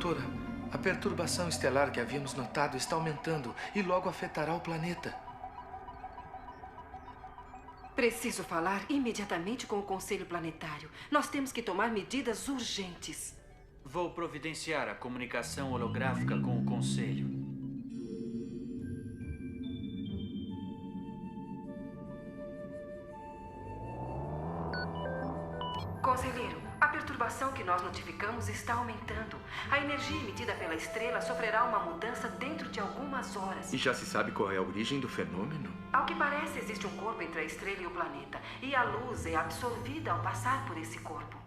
Doutora, a perturbação estelar que havíamos notado está aumentando e logo afetará o planeta. Preciso falar imediatamente com o Conselho Planetário. Nós temos que tomar medidas urgentes. Vou providenciar a comunicação holográfica com o Conselho. Conselheiro, a perturbação que nós notificamos está aumentando. A energia emitida pela estrela sofrerá uma mudança dentro de algumas horas. E já se sabe qual é a origem do fenômeno? Ao que parece, existe um corpo entre a estrela e o planeta. E a luz é absorvida ao passar por esse corpo.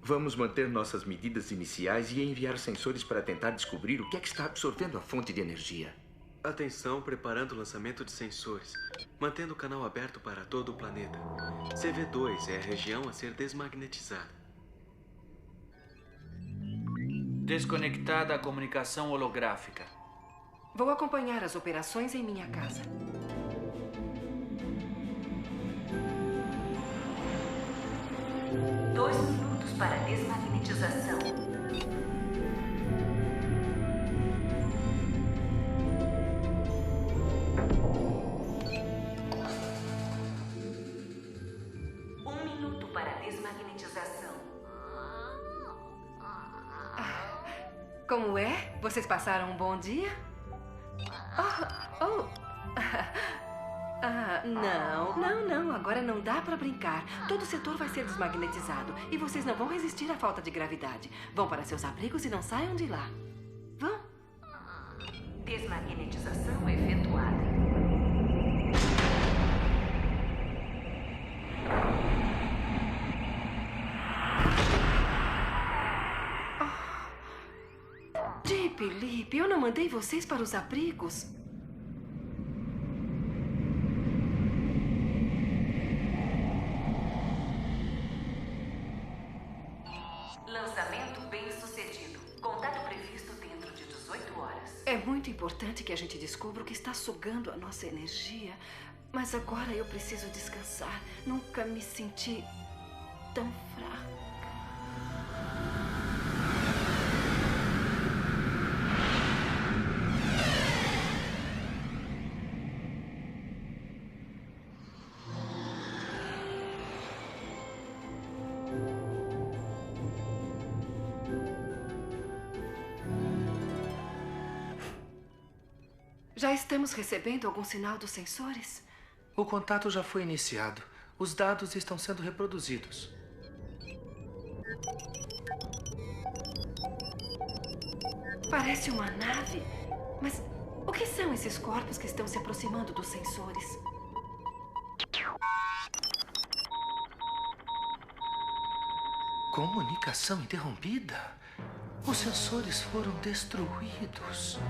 Vamos manter nossas medidas iniciais e enviar sensores para tentar descobrir o que é que está absorvendo a fonte de energia. Atenção, preparando o lançamento de sensores. Mantendo o canal aberto para todo o planeta. CV2 é a região a ser desmagnetizada. Desconectada a comunicação holográfica. Vou acompanhar as operações em minha casa. Dois minutos para desmagnetização. Como é? Vocês passaram um bom dia? Não. Agora não dá pra brincar. Todo o setor vai ser desmagnetizado. E vocês não vão resistir à falta de gravidade. Vão para seus abrigos e não saiam de lá. Vão. Desmagnetização efetuada. Felipe, eu não mandei vocês para os abrigos. Lançamento bem-sucedido. Contato previsto dentro de 18 horas. É muito importante que a gente descubra o que está sugando a nossa energia. Mas agora eu preciso descansar. Nunca me senti tão fraca. Já estamos recebendo algum sinal dos sensores? O contato já foi iniciado. Os dados estão sendo reproduzidos. Parece uma nave. Mas o que são esses corpos que estão se aproximando dos sensores? Comunicação interrompida? Os sensores foram destruídos.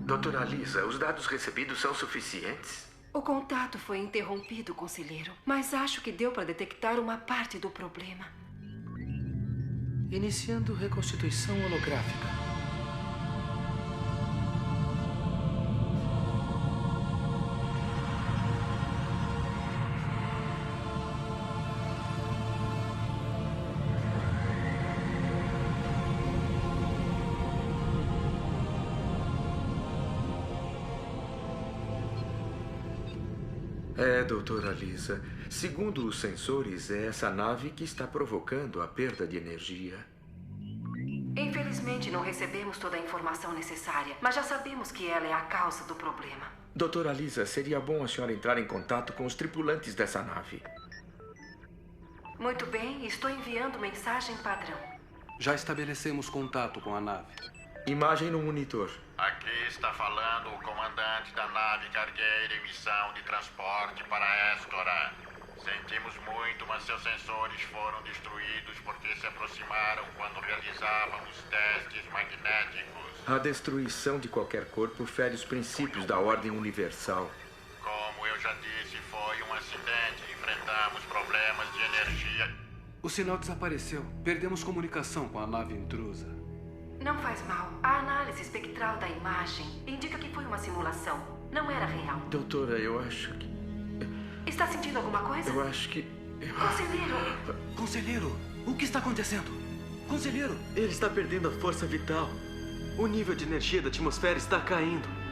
Doutora Lisa, os dados recebidos são suficientes? O contato foi interrompido, conselheiro. Mas acho que deu para detectar uma parte do problema. Iniciando reconstituição holográfica. Doutora Lisa, segundo os sensores, é essa nave que está provocando a perda de energia. Infelizmente, não recebemos toda a informação necessária, mas já sabemos que ela é a causa do problema. Doutora Lisa, seria bom a senhora entrar em contato com os tripulantes dessa nave. Muito bem, estou enviando mensagem padrão. Já estabelecemos contato com a nave. Imagem no monitor. Aqui está falando o comandante da nave cargueira em missão de transporte para Escora. Sentimos muito, mas seus sensores foram destruídos porque se aproximaram quando realizávamos testes magnéticos. A destruição de qualquer corpo fere os princípios da ordem universal. Como eu já disse, foi um acidente. Enfrentamos problemas de energia. O sinal desapareceu. Perdemos comunicação com a nave intrusa. Não faz mal. A análise espectral da imagem indica que foi uma simulação. Não era real. Doutora, eu acho que... Está sentindo alguma coisa? Eu acho que... Conselheiro! Conselheiro, o que está acontecendo? Conselheiro! Ele está perdendo a força vital. O nível de energia da atmosfera está caindo.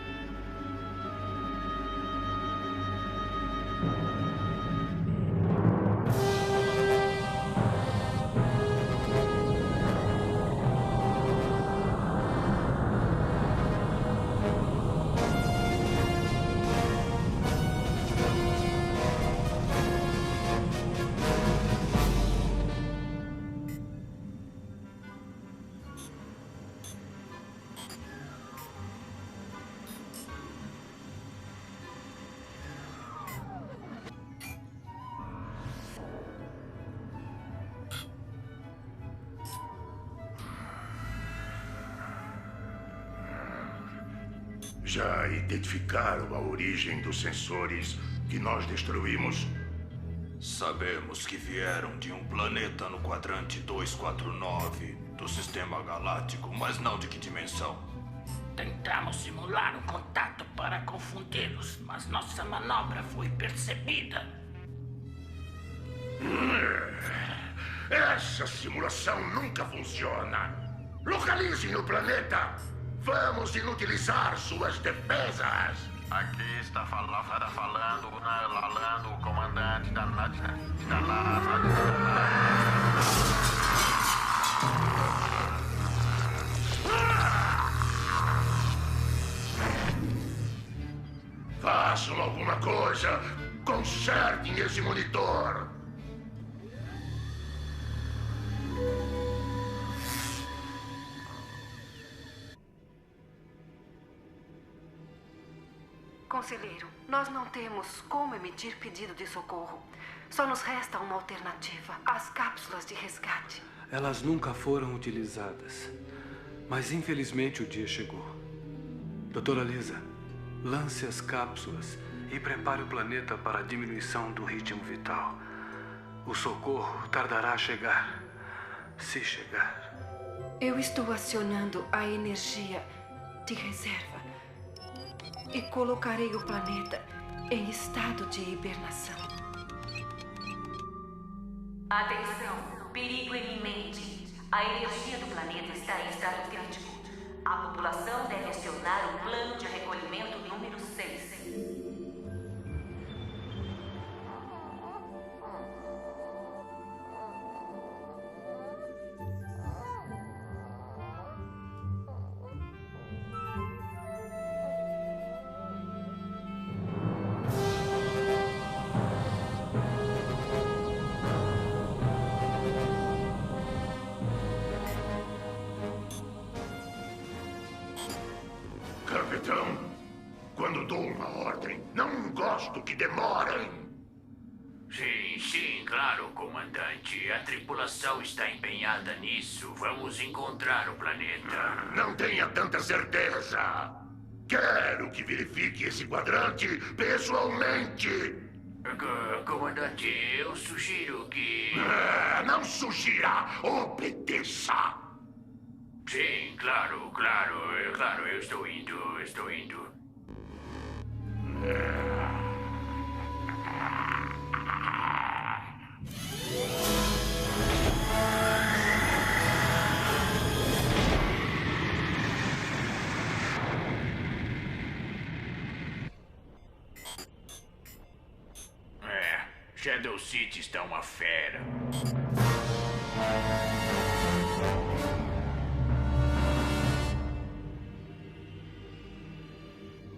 Já identificaram a origem dos sensores que nós destruímos? Sabemos que vieram de um planeta no quadrante 249 do Sistema Galáctico, mas não de que dimensão. Tentamos simular um contato para confundi-los, mas nossa manobra foi percebida. Essa simulação nunca funciona. Localizem o planeta. Vamos inutilizar suas defesas. Aqui está falando o comandante da nave. Façam alguma coisa. Consertem esse monitor. Conselheiro, nós não temos como emitir pedido de socorro. Só nos resta uma alternativa: as cápsulas de resgate. Elas nunca foram utilizadas. Mas infelizmente o dia chegou. Doutora Lisa, lance as cápsulas e prepare o planeta para a diminuição do ritmo vital. O socorro tardará a chegar. Se chegar. Eu estou acionando a energia de reserva. E colocarei o planeta em estado de hibernação. Atenção, perigo iminente. A energia do planeta está em estado crítico. A população deve acionar o plano de recolhimento número 6. Capitão, quando dou uma ordem, não gosto que demorem. Sim, claro, comandante. A tripulação está empenhada nisso. Vamos encontrar o planeta. Não tenha tanta certeza. Quero que verifique esse quadrante pessoalmente. Comandante, eu sugiro que... Não sugira, obedeça. Sim, claro, eu estou indo. Shadow City está uma fera.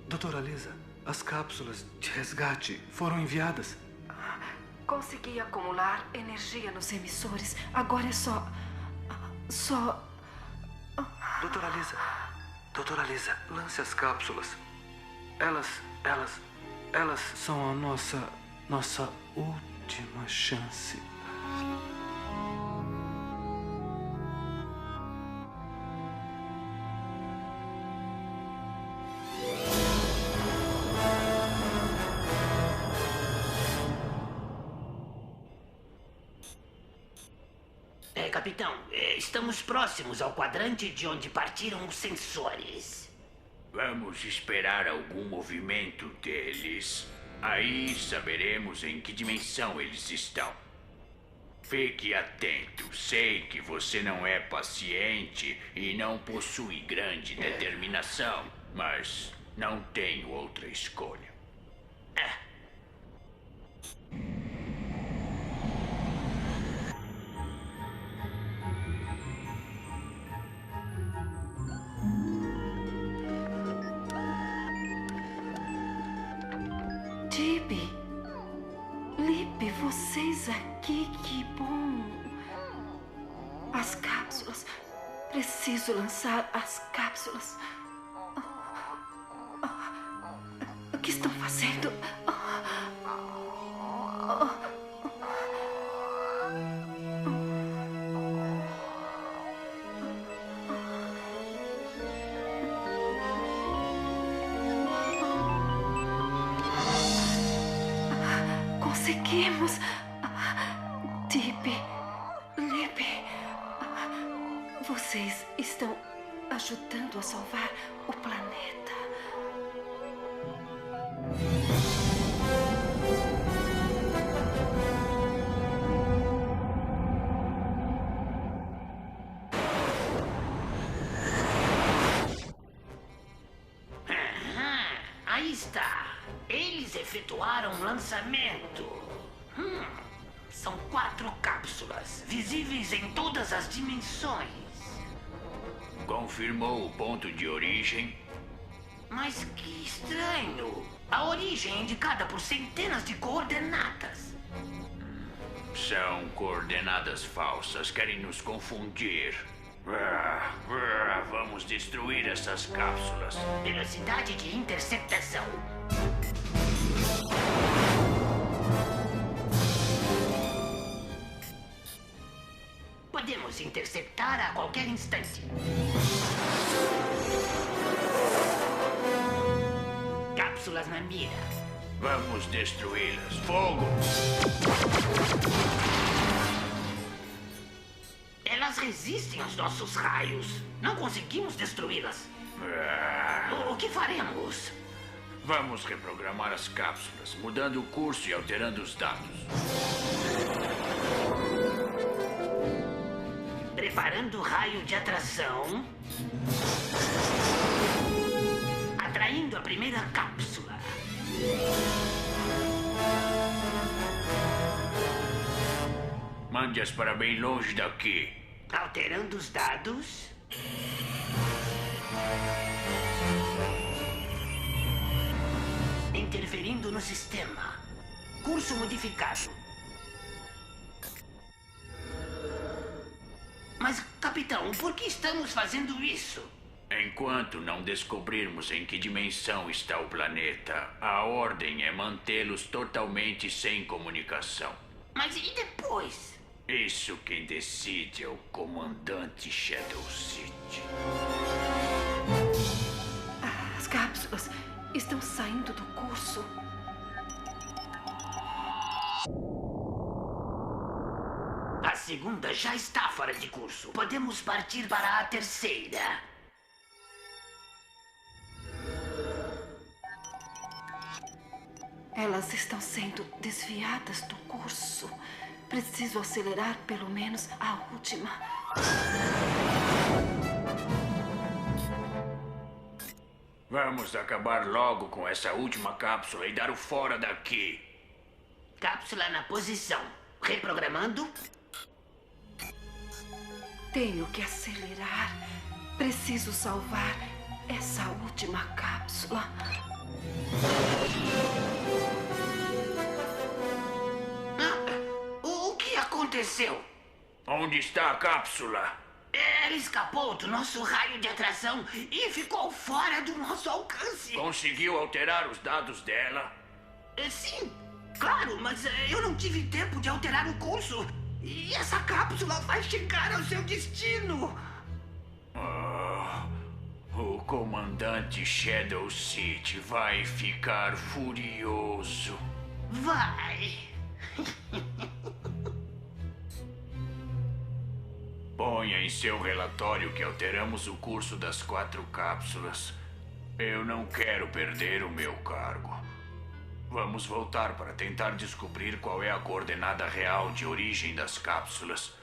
Doutora Lisa, as cápsulas de resgate foram enviadas. Consegui acumular energia nos emissores. Agora é só... Doutora Lisa, lance as cápsulas. Elas são a nossa última chance. Capitão, estamos próximos ao quadrante de onde partiram os sensores. Vamos esperar algum movimento deles. Aí saberemos em que dimensão eles estão. Fique atento. Sei que você não é paciente e não possui grande determinação, mas não tenho outra escolha. Tibi, Lip, vocês aqui, que bom. As cápsulas. Preciso lançar as cápsulas. O que estão fazendo? Conseguimos! Tibi, Lip, vocês estão ajudando a salvar o planeta. Aí está. Eles efetuaram um lançamento. São 4 cápsulas, visíveis em todas as dimensões. Confirmou o ponto de origem? Mas que estranho. A origem é indicada por centenas de coordenadas. São coordenadas falsas. Querem nos confundir. Vamos destruir essas cápsulas. Velocidade de interceptação. Podemos interceptar a qualquer instante. Cápsulas na mira. Vamos destruí-las. Fogo! Elas resistem aos nossos raios. Não conseguimos destruí-las. O que faremos? Vamos reprogramar as cápsulas, mudando o curso e alterando os dados. Preparando o raio de atração. Atraindo a primeira cápsula. Mande-as para bem longe daqui. Alterando os dados. Interferindo no sistema. Curso modificado. Mas, capitão, por que estamos fazendo isso? Enquanto não descobrirmos em que dimensão está o planeta, a ordem é mantê-los totalmente sem comunicação. Mas e depois? Isso quem decide é o comandante Shadow City. As cápsulas estão saindo do curso. A segunda já está fora de curso. Podemos partir para a terceira. Elas estão sendo desviadas do curso. Preciso acelerar pelo menos a última. Vamos acabar logo com essa última cápsula e dar o fora daqui. Cápsula na posição. Reprogramando. Tenho que acelerar. Preciso salvar essa última cápsula. O que aconteceu? Onde está a cápsula? Ela escapou do nosso raio de atração e ficou fora do nosso alcance. Conseguiu alterar os dados dela? Sim, claro, mas eu não tive tempo de alterar o curso. E essa cápsula vai chegar ao seu destino. O comandante Shadow City vai ficar furioso. Vai. Ponha em seu relatório que alteramos o curso das 4 cápsulas. Eu não quero perder o meu cargo. Vamos voltar para tentar descobrir qual é a coordenada real de origem das cápsulas.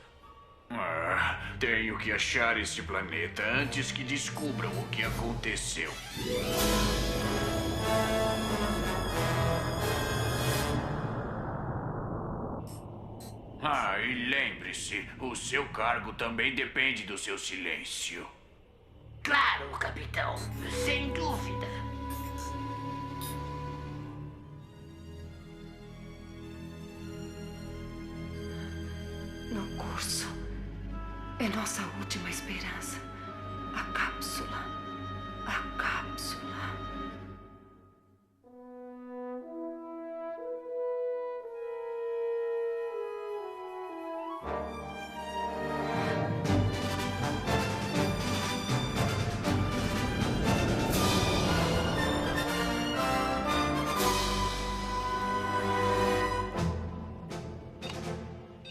Tenho que achar este planeta antes que descubram o que aconteceu. E lembre-se, o seu cargo também depende do seu silêncio. Claro, capitão. Sem dúvida. No curso. É nossa última esperança. A cápsula. A cápsula.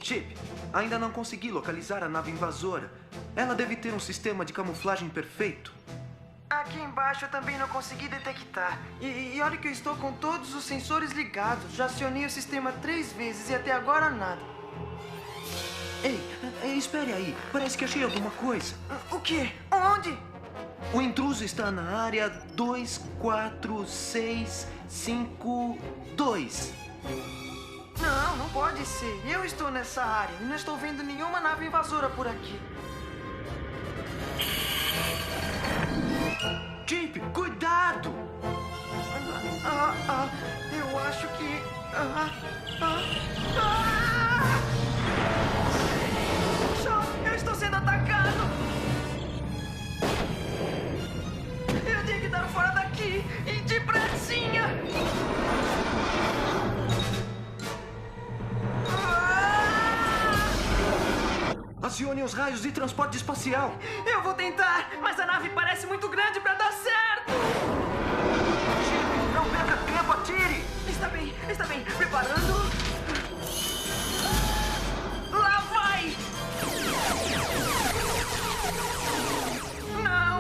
Chip, ainda não consegui localizar a nave invasora. Ela deve ter um sistema de camuflagem perfeito. Aqui embaixo eu também não consegui detectar. E olha que eu estou com todos os sensores ligados. Já acionei o sistema 3 vezes e até agora nada. Ei, espere aí. Parece que achei alguma coisa. O quê? Onde? O intruso está na área 24652. Não pode ser. Eu estou nessa área e não estou vendo nenhuma nave invasora por aqui. Chip, cuidado! Eu acho que... Shaw, eu estou sendo atacado! Eu tenho que dar fora daqui e depressinha! Acione os raios de transporte espacial. Eu vou tentar, mas a nave parece muito grande pra dar certo. Chip, não perca tempo, atire. Está bem. Preparando. Lá vai.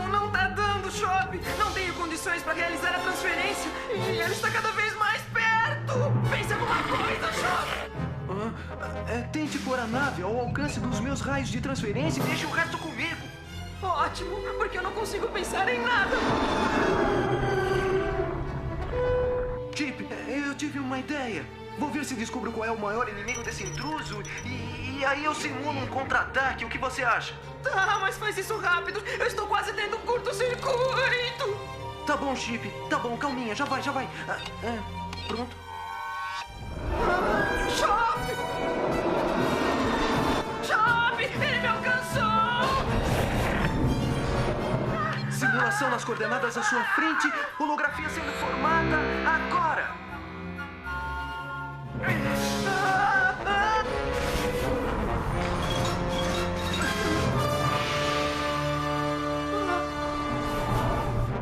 Não tá dando, Chop. Não tenho condições pra realizar a transferência. E ele está cada vez mais perto. Pense alguma coisa, Chop. Tente pôr a nave ao alcance dos meus raios de transferência e deixe o resto comigo. Ótimo, porque eu não consigo pensar em nada. Chip, eu tive uma ideia. Vou ver se descubro qual é o maior inimigo desse intruso e aí eu simulo um contra-ataque. O que você acha? Tá, mas faz isso rápido. Eu estou quase tendo um curto-circuito. Tá bom, Chip. Tá bom, calminha. Já vai. Pronto. Chop! Ele me alcançou! Simulação nas coordenadas à sua frente. Holografia sendo formada agora.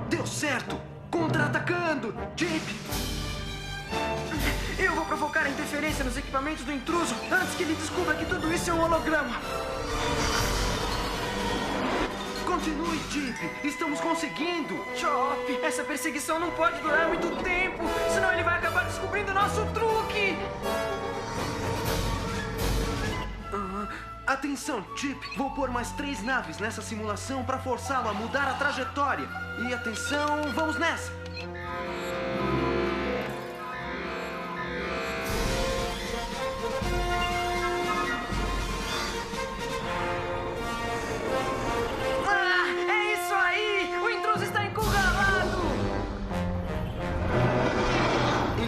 Deu certo! Contra-atacando! Chip! Eu vou provocar a interferência nos equipamentos do intruso antes que ele descubra que tudo isso é um holograma. Continue, Chip. Estamos conseguindo. Chop, essa perseguição não pode durar muito tempo, senão ele vai acabar descobrindo o nosso truque. Atenção, Chip. Vou pôr mais 3 naves nessa simulação para forçá-lo a mudar a trajetória. E atenção, vamos nessa.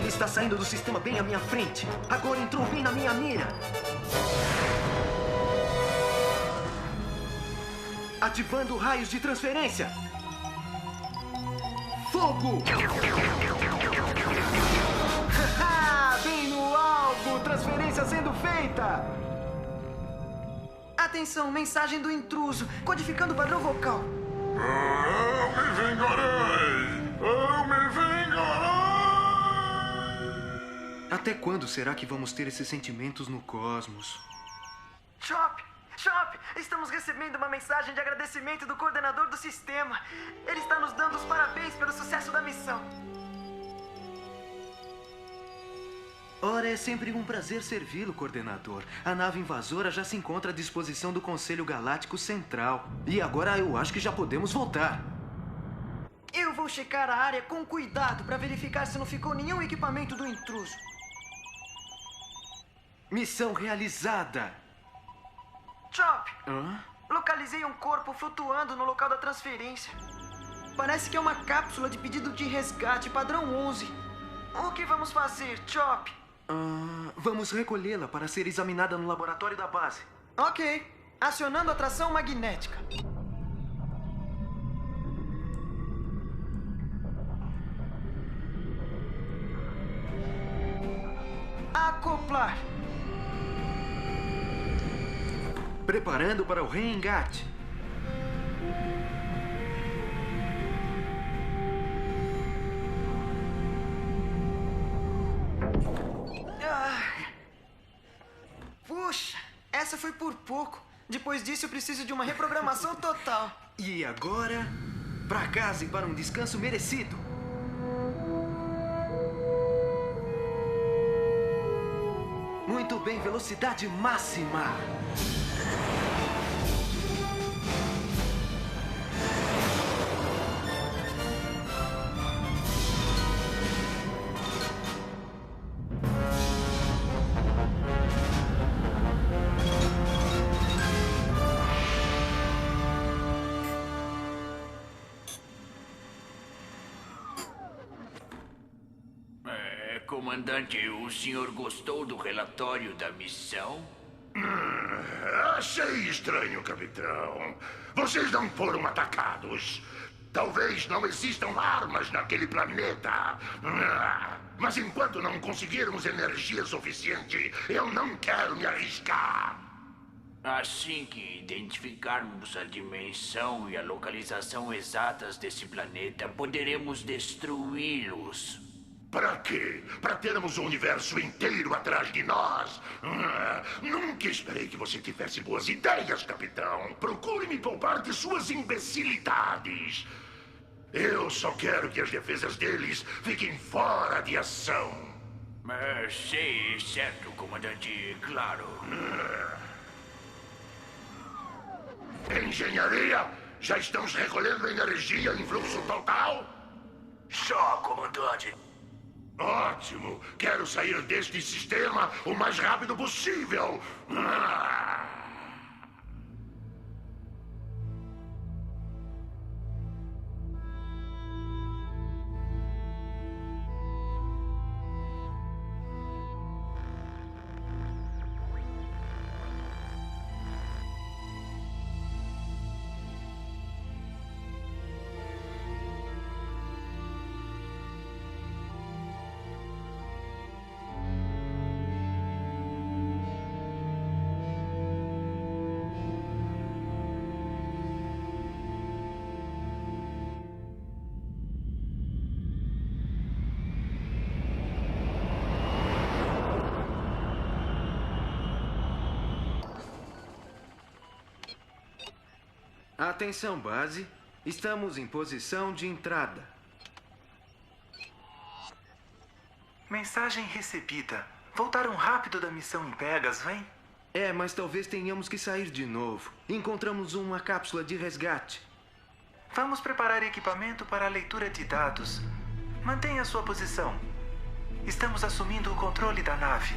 Está saindo do sistema bem à minha frente. Agora entrou bem na minha mira. Ativando raios de transferência. Fogo! Bem no alvo! Transferência sendo feita! Atenção, mensagem do intruso. Codificando o padrão vocal. Eu me vingarei! Eu me vingarei! Até quando será que vamos ter esses sentimentos no cosmos? Chop! Estamos recebendo uma mensagem de agradecimento do coordenador do sistema. Ele está nos dando os parabéns pelo sucesso da missão. Ora, é sempre um prazer servi-lo, coordenador. A nave invasora já se encontra à disposição do Conselho Galáctico Central. E agora eu acho que já podemos voltar. Eu vou checar a área com cuidado para verificar se não ficou nenhum equipamento do intruso. Missão realizada. Chop! Hã? Localizei um corpo flutuando no local da transferência. Parece que é uma cápsula de pedido de resgate padrão 11. O que vamos fazer, Chop? Vamos recolhê-la para ser examinada no laboratório da base. Ok. Acionando a atração magnética. Acoplar. Preparando para o reengate. Puxa, essa foi por pouco. Depois disso eu preciso de uma reprogramação total. E agora, para casa e para um descanso merecido. Muito bem, velocidade máxima. Comandante, o senhor gostou do relatório da missão? Achei estranho, capitão. Vocês não foram atacados. Talvez não existam armas naquele planeta. Mas enquanto não conseguirmos energia suficiente, eu não quero me arriscar. Assim que identificarmos a dimensão e a localização exatas desse planeta, poderemos destruí-los. Para quê? Para termos o universo inteiro atrás de nós? Nunca esperei que você tivesse boas ideias, capitão. Procure me poupar de suas imbecilidades. Eu só quero que as defesas deles fiquem fora de ação. Sei, certo, comandante, claro. Engenharia, já estamos recolhendo energia em fluxo total? Só, comandante. Ótimo! Quero sair deste sistema o mais rápido possível! Atenção, base. Estamos em posição de entrada. Mensagem recebida. Voltaram rápido da missão em Pegas, vem? Mas talvez tenhamos que sair de novo. Encontramos uma cápsula de resgate. Vamos preparar equipamento para a leitura de dados. Mantenha sua posição. Estamos assumindo o controle da nave.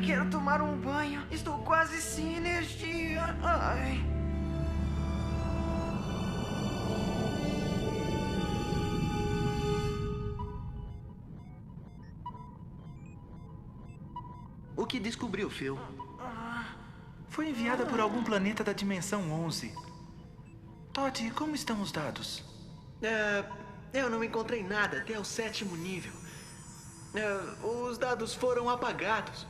Quero tomar um banho. Estou quase sem energia. Ai. O que descobriu, Phil? Foi enviada por algum planeta da dimensão 11. Todd, como estão os dados? Eu não encontrei nada até o 7º nível. Os dados foram apagados.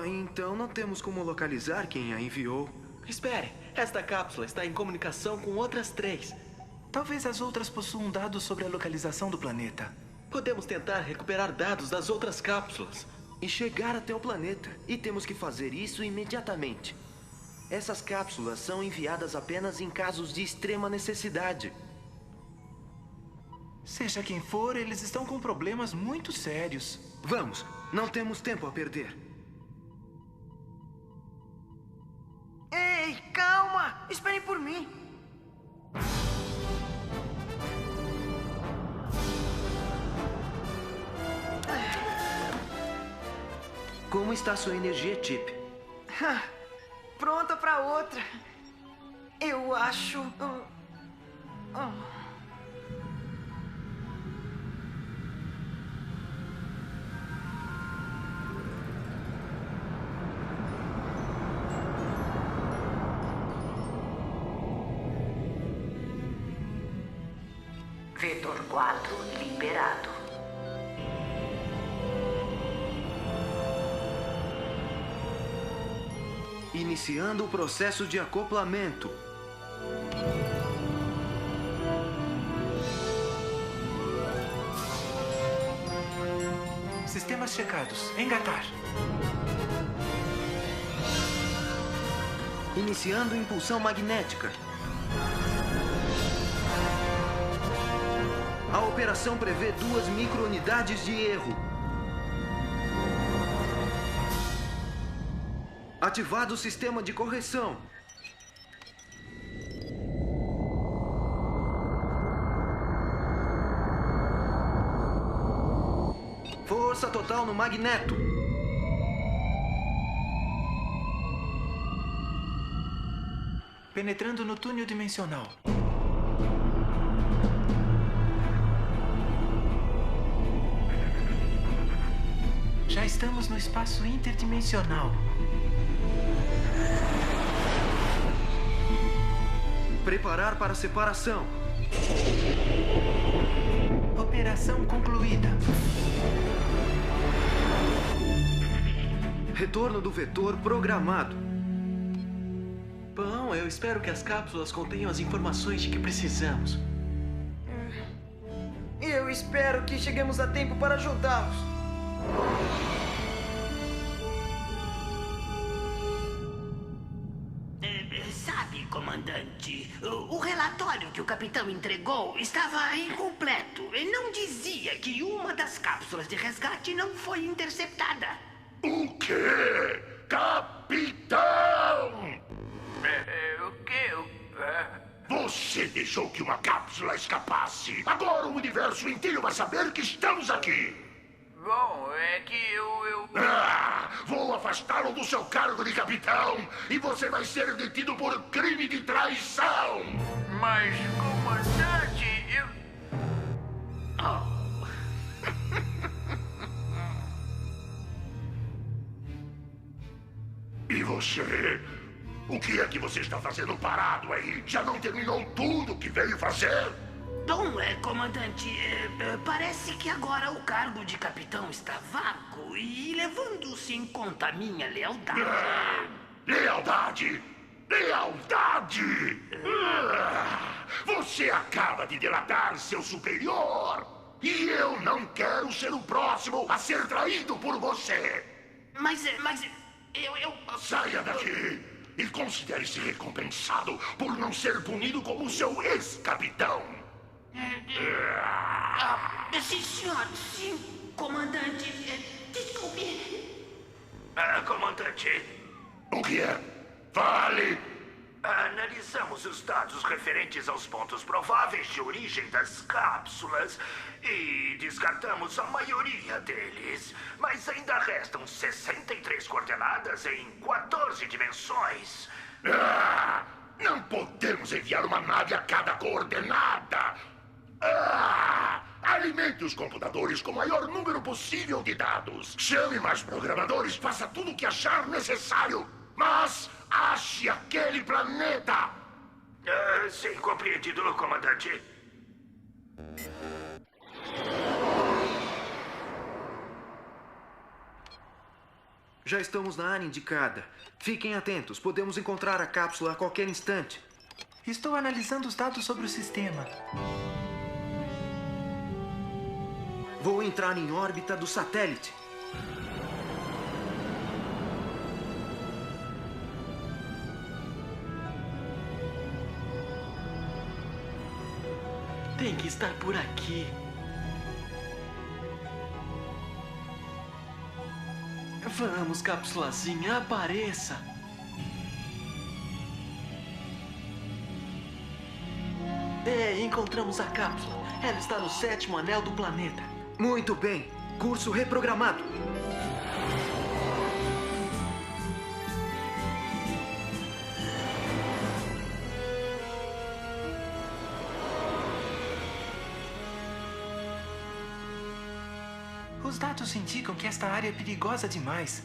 Então não temos como localizar quem a enviou. Espere, esta cápsula está em comunicação com outras 3. Talvez as outras possuam dados sobre a localização do planeta. Podemos tentar recuperar dados das outras cápsulas e chegar até o planeta. E temos que fazer isso imediatamente. Essas cápsulas são enviadas apenas em casos de extrema necessidade. Seja quem for, eles estão com problemas muito sérios. Vamos, não temos tempo a perder. Ei, calma! Esperem por mim! Como está sua energia, Chip? Pronta pra outra. Eu acho... Vetor 4 liberado. Iniciando o processo de acoplamento. Sistemas checados. Engatar. Iniciando impulsão magnética. A operação prevê 2 microunidades de erro. Ativado o sistema de correção. Força total no magneto. Penetrando no túnel dimensional. Já estamos no espaço interdimensional. Preparar para separação. Operação concluída. Retorno do vetor programado. Bom, eu espero que as cápsulas contenham as informações de que precisamos. Eu espero que cheguemos a tempo para ajudá-los. Sabe, comandante, o relatório que o capitão entregou estava incompleto. Ele não dizia que uma das cápsulas de resgate não foi interceptada. O quê? Capitão! O quê? Você deixou que uma cápsula escapasse. Agora o universo inteiro vai saber que estamos aqui. Bom, é que eu... Vou afastá-lo do seu cargo de capitão e você vai ser detido por crime de traição. Mas, comandante, eu... E você? O que é que você está fazendo parado aí? Já não terminou tudo que veio fazer? Bom, comandante, parece que agora o cargo de capitão está vago e levando-se em conta a minha lealdade. Lealdade? Lealdade! Você acaba de delatar seu superior. E eu não quero ser o próximo a ser traído por você. Mas eu... Saia daqui e considere-se recompensado por não ser punido como seu ex-capitão. Sim, senhor. Sim, comandante. Desculpe. Comandante. O que é? Fale! Analisamos os dados referentes aos pontos prováveis de origem das cápsulas e descartamos a maioria deles. Mas ainda restam 63 coordenadas em 14 dimensões. Não podemos enviar uma nave a cada coordenada. Alimente os computadores com o maior número possível de dados. Chame mais programadores, faça tudo o que achar necessário. Mas ache aquele planeta. Sim, compreendido, comandante. Já estamos na área indicada. Fiquem atentos, podemos encontrar a cápsula a qualquer instante. Estou analisando os dados sobre o sistema. Vou entrar em órbita do satélite. Tem que estar por aqui. Vamos, cápsulazinha, apareça. Encontramos a cápsula. Ela está no 7º anel do planeta. Muito bem. Curso reprogramado. Os dados indicam que esta área é perigosa demais.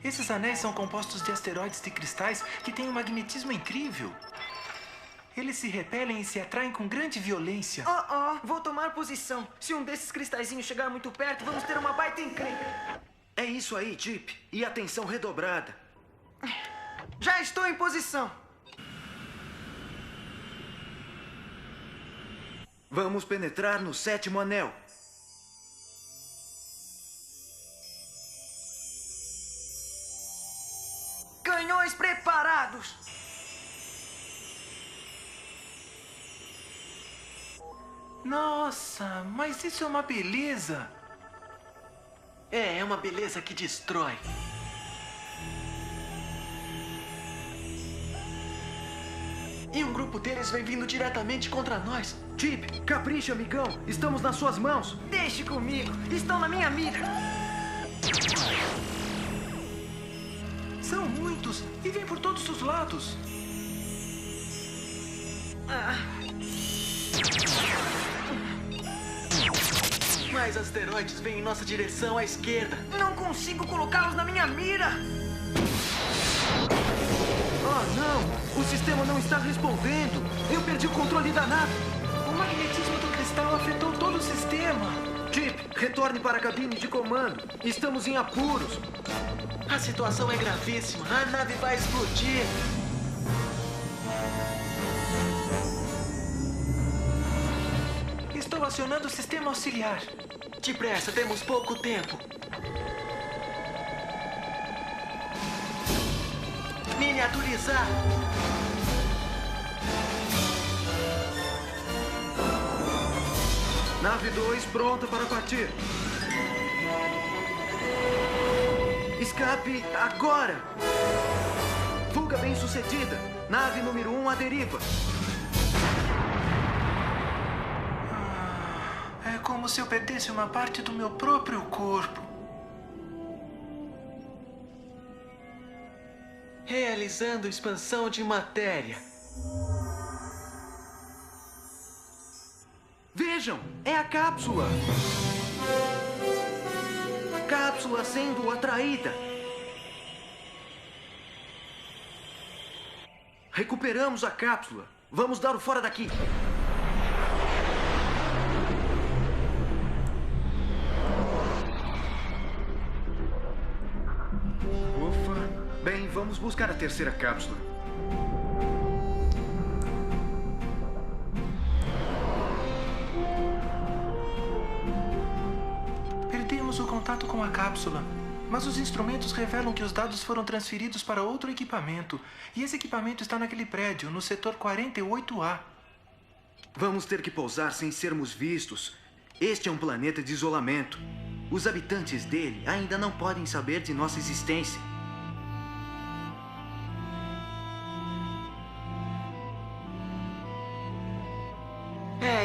Esses anéis são compostos de asteroides de cristais que têm um magnetismo incrível. Eles se repelem e se atraem com grande violência. Vou tomar posição. Se um desses cristalzinhos chegar muito perto, vamos ter uma baita encrenca. É isso aí, Chip. E atenção redobrada. Já estou em posição. Vamos penetrar no 7º anel. Canhões preparados. Nossa, mas isso é uma beleza. É uma beleza que destrói. E um grupo deles vem vindo diretamente contra nós. Chip, capricha, amigão. Estamos nas suas mãos. Deixe comigo. Estão na minha mira. São muitos e vêm por todos os lados. Mais asteroides vêm em nossa direção à esquerda. Não consigo colocá-los na minha mira. Oh, não! O sistema não está respondendo. Eu perdi o controle da nave. O magnetismo do cristal afetou todo o sistema. Chip, retorne para a cabine de comando. Estamos em apuros. A situação é gravíssima. A nave vai explodir. Estou acionando o sistema auxiliar. Depressa, temos pouco tempo. Miniaturizar. Nave 2 pronta para partir. Escape agora! Fuga bem-sucedida. Nave número 1 à deriva. É como se eu perdesse uma parte do meu próprio corpo. Realizando expansão de matéria. Vejam, é a cápsula. Cápsula sendo atraída. Recuperamos a cápsula. Vamos dar o fora daqui. Ufa. Bem, vamos buscar a terceira cápsula. Perdemos o contato com a cápsula, mas os instrumentos revelam que os dados foram transferidos para outro equipamento. E esse equipamento está naquele prédio, no setor 48A. Vamos ter que pousar sem sermos vistos. Este é um planeta de isolamento. Os habitantes dele ainda não podem saber de nossa existência.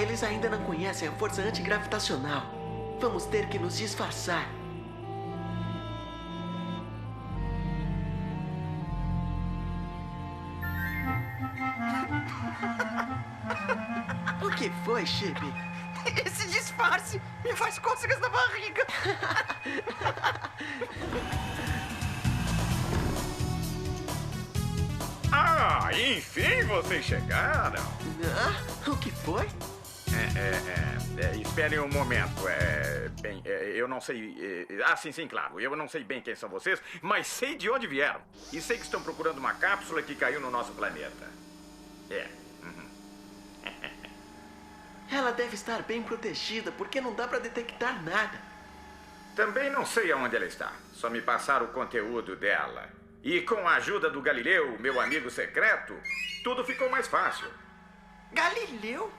Eles ainda não conhecem a força antigravitacional. Vamos ter que nos disfarçar. O que foi, Chip? Esse disfarce me faz cócegas na barriga. Enfim vocês chegaram. O que foi? Esperem um momento. Eu não sei... sim, claro. Eu não sei bem quem são vocês, mas sei de onde vieram. E sei que estão procurando uma cápsula que caiu no nosso planeta. É. Ela deve estar bem protegida, porque não dá pra detectar nada. Também não sei aonde ela está. Só me passaram o conteúdo dela. E com a ajuda do Galileu, meu amigo secreto, tudo ficou mais fácil. Galileu?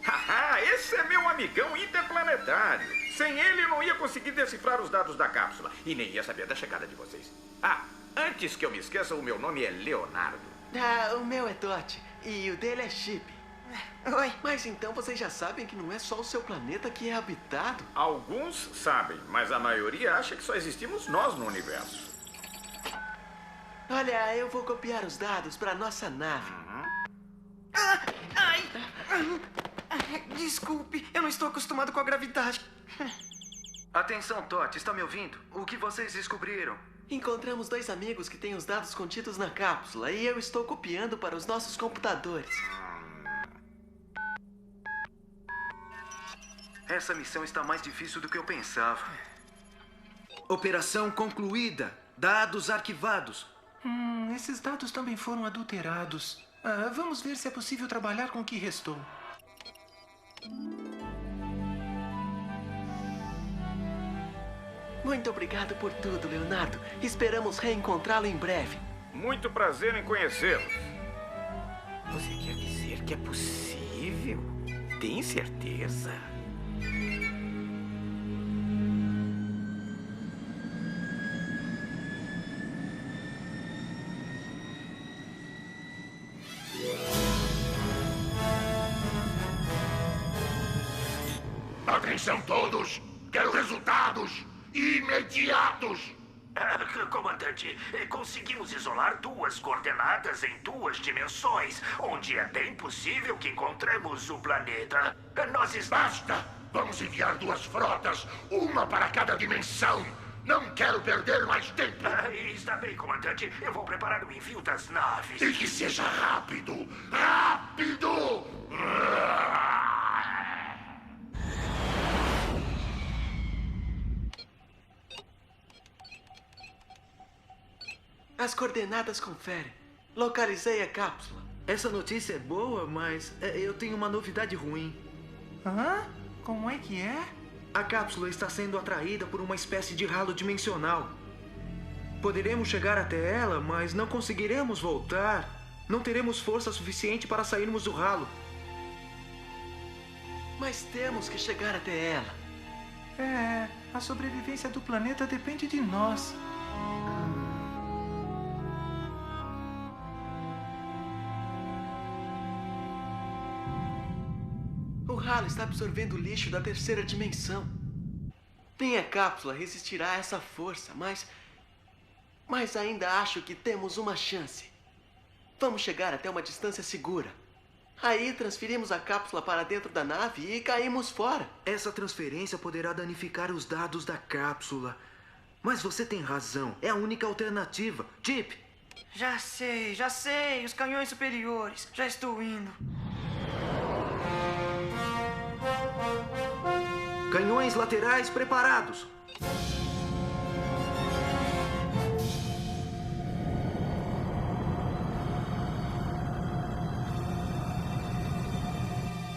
Haha, esse é meu amigão interplanetário. Sem ele eu não ia conseguir decifrar os dados da cápsula. E nem ia saber da chegada de vocês. Ah, antes que eu me esqueça, o meu nome é Leonardo. Ah, o meu é Dot. E o dele é Chip. Oi. Mas então vocês já sabem que não é só o seu planeta que é habitado? Alguns sabem, mas a maioria acha que só existimos nós no universo. Olha, eu vou copiar os dados para nossa nave. Ai! Desculpe, eu não estou acostumado com a gravidade. Atenção, Tot, está me ouvindo? O que vocês descobriram? Encontramos 2 amigos que têm os dados contidos na cápsula e eu estou copiando para os nossos computadores. Essa missão está mais difícil do que eu pensava. Operação concluída. Dados arquivados. Esses dados também foram adulterados. Vamos ver se é possível trabalhar com o que restou. Muito obrigado por tudo, Leonardo. Esperamos reencontrá-lo em breve. Muito prazer em conhecê-los. Você quer dizer que é possível? Tem certeza? Atenção todos! Quero resultados imediatos! Comandante, conseguimos isolar 2 coordenadas em 2 dimensões, onde é bem possível que encontremos o planeta. Basta! Vamos enviar 2 frotas, uma para cada dimensão. Não quero perder mais tempo. Está bem, comandante. Eu vou preparar o envio das naves. E que seja rápido! Rápido! As coordenadas conferem. Localizei a cápsula. Essa notícia é boa, mas eu tenho uma novidade ruim. Como é que é? A cápsula está sendo atraída por uma espécie de ralo dimensional. Poderemos chegar até ela, mas não conseguiremos voltar. Não teremos força suficiente para sairmos do ralo. Mas temos que chegar até ela. A sobrevivência do planeta depende de nós. O ralo está absorvendo o lixo da 3ª dimensão. Nem a cápsula resistirá a essa força, mas ainda acho que temos uma chance. Vamos chegar até uma distância segura. Aí transferimos a cápsula para dentro da nave e caímos fora. Essa transferência poderá danificar os dados da cápsula. Mas você tem razão. É a única alternativa. Chip! Já sei. Os canhões superiores. Já estou indo. Canhões laterais preparados.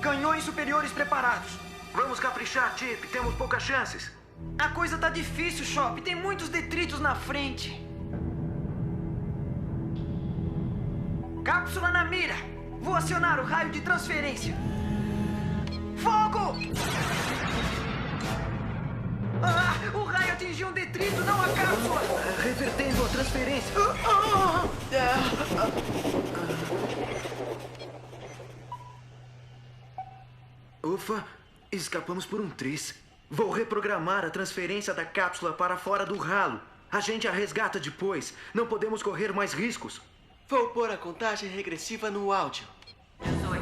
Canhões superiores preparados. Vamos caprichar, Chip. Temos poucas chances. A coisa tá difícil, Chop. Tem muitos detritos na frente. Cápsula na mira. Vou acionar o raio de transferência. Fogo! O raio atingiu um detrito, não a cápsula! Revertendo a transferência. Ufa, escapamos por um triz. Vou reprogramar a transferência da cápsula para fora do ralo. A gente a resgata depois. Não podemos correr mais riscos. Vou pôr a contagem regressiva no áudio. 18,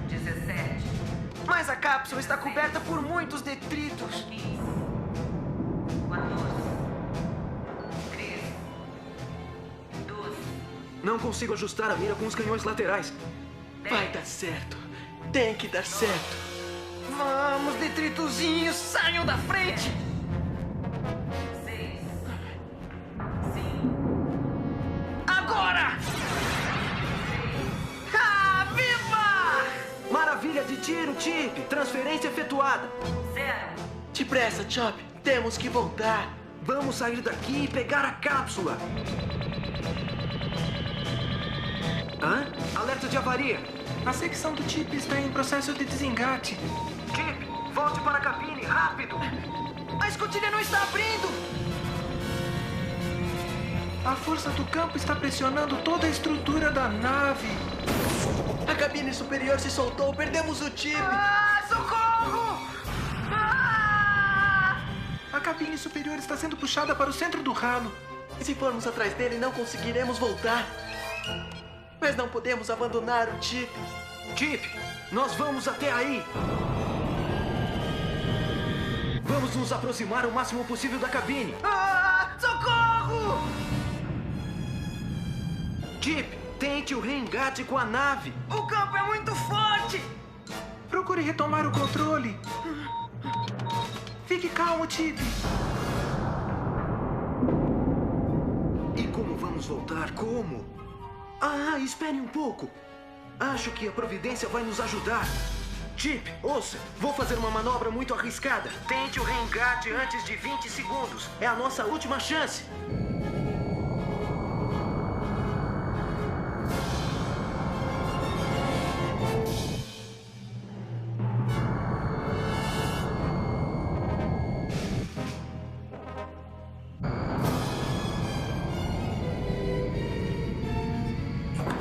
17. Mas a cápsula está coberta por muitos detritos. 15, 14, 13, 12. Não consigo ajustar a mira com os canhões laterais. 10. Vai dar certo. Tem que dar certo. Vamos, detritozinhos, saiam da frente! 6, 5. Agora! 3, Área de tiro, Chip! Transferência efetuada! 0. Depressa, Chop! Temos que voltar! Vamos sair daqui e pegar a cápsula! Hã? Alerta de avaria! A secção do Chip está em processo de desengate. Chip, volte para a cabine, rápido! A escotilha não está abrindo! A força do campo está pressionando toda a estrutura da nave. A cabine superior se soltou, perdemos o Chip! Ah, socorro! Ah! A cabine superior está sendo puxada para o centro do ralo. Se formos atrás dele, não conseguiremos voltar. Mas não podemos abandonar o Chip. Chip, nós vamos até aí. Vamos nos aproximar o máximo possível da cabine. Ah, socorro! Chip, tente o reengate com a nave. O campo é muito forte. Procure retomar o controle. Fique calmo, Chip. E como vamos voltar? Como? Ah, espere um pouco. Acho que a providência vai nos ajudar. Chip, ouça, vou fazer uma manobra muito arriscada. Tente o reengate antes de 20 segundos. É a nossa última chance.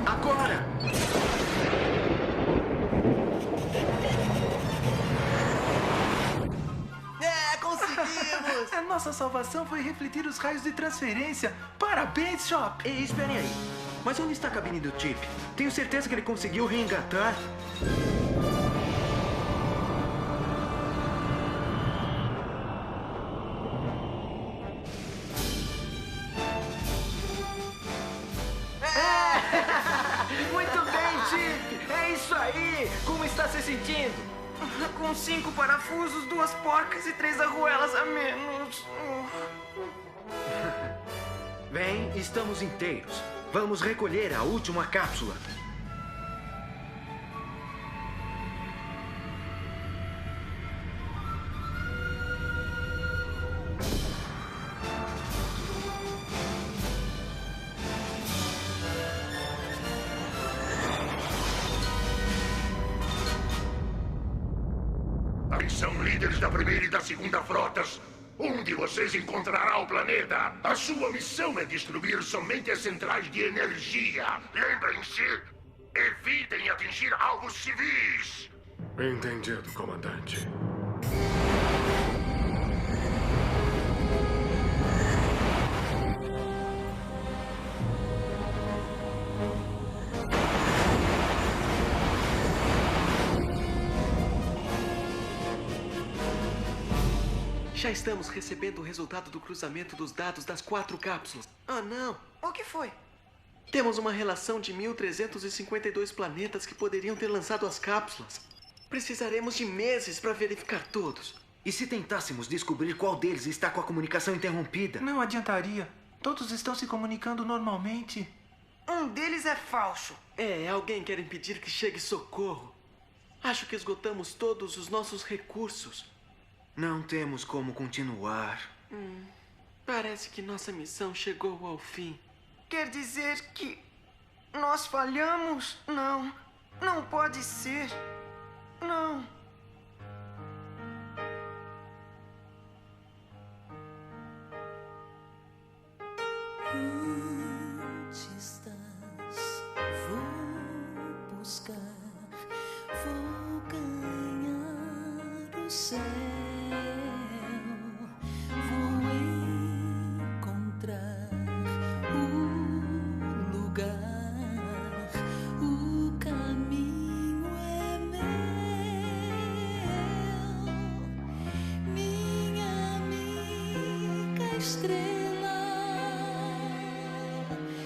Agora! A nossa salvação foi refletir os raios de transferência. Parabéns, Chop! Ei, esperem aí. Mas onde está a cabine do Chip? Tenho certeza que ele conseguiu reengatar. Muito bem, Chip! É isso aí! Como está se sentindo? Com 5 parafusos, 2 porcas e 3 arruelas a menos. Bem, estamos inteiros. Vamos recolher a última cápsula. Atenção, líderes da primeira e da segunda frotas. Um de vocês encontrará o planeta. A sua missão é destruir somente as centrais de energia. Lembrem-se, evitem atingir alvos civis. Entendido, comandante. Já estamos recebendo o resultado do cruzamento dos dados das 4 cápsulas. Ah, não. O que foi? Temos uma relação de 1.352 planetas que poderiam ter lançado as cápsulas. Precisaremos de meses para verificar todos. E se tentássemos descobrir qual deles está com a comunicação interrompida? Não adiantaria. Todos estão se comunicando normalmente. Um deles é falso. Alguém quer impedir que chegue socorro. Acho que esgotamos todos os nossos recursos. Não temos como continuar. Parece que nossa missão chegou ao fim. Quer dizer que nós falhamos? Não. Não pode ser. Não. Onde estás? Vou buscar. Vou ganhar o céu. Estrela,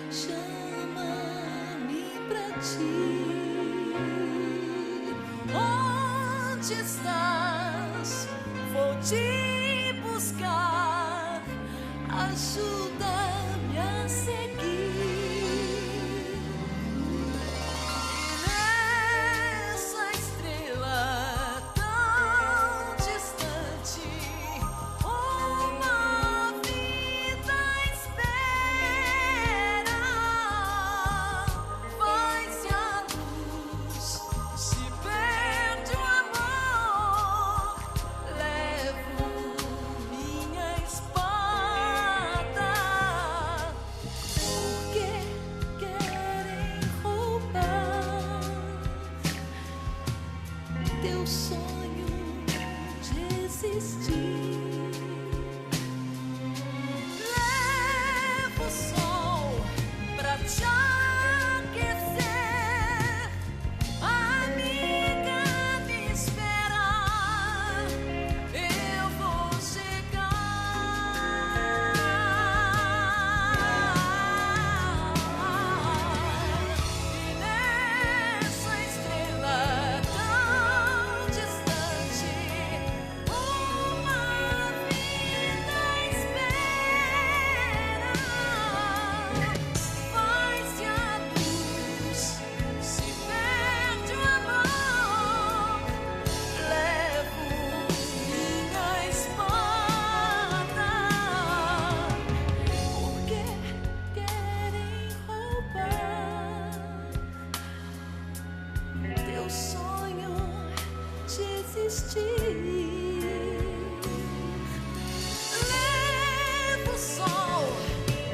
chama-me pra ti. Onde estás? Vou te buscar. Ajuda-me a seguir. E nessa estrela teu sonho de existir. Leva o sol pra te aquecer. Amiga, me espera, eu vou chegar. E nessa estrela tão distante, uma vida espera. Faz-se a luz, se perde o amor. Levo minha espada, porque querem roubar teu sonho de existir. Leva o sol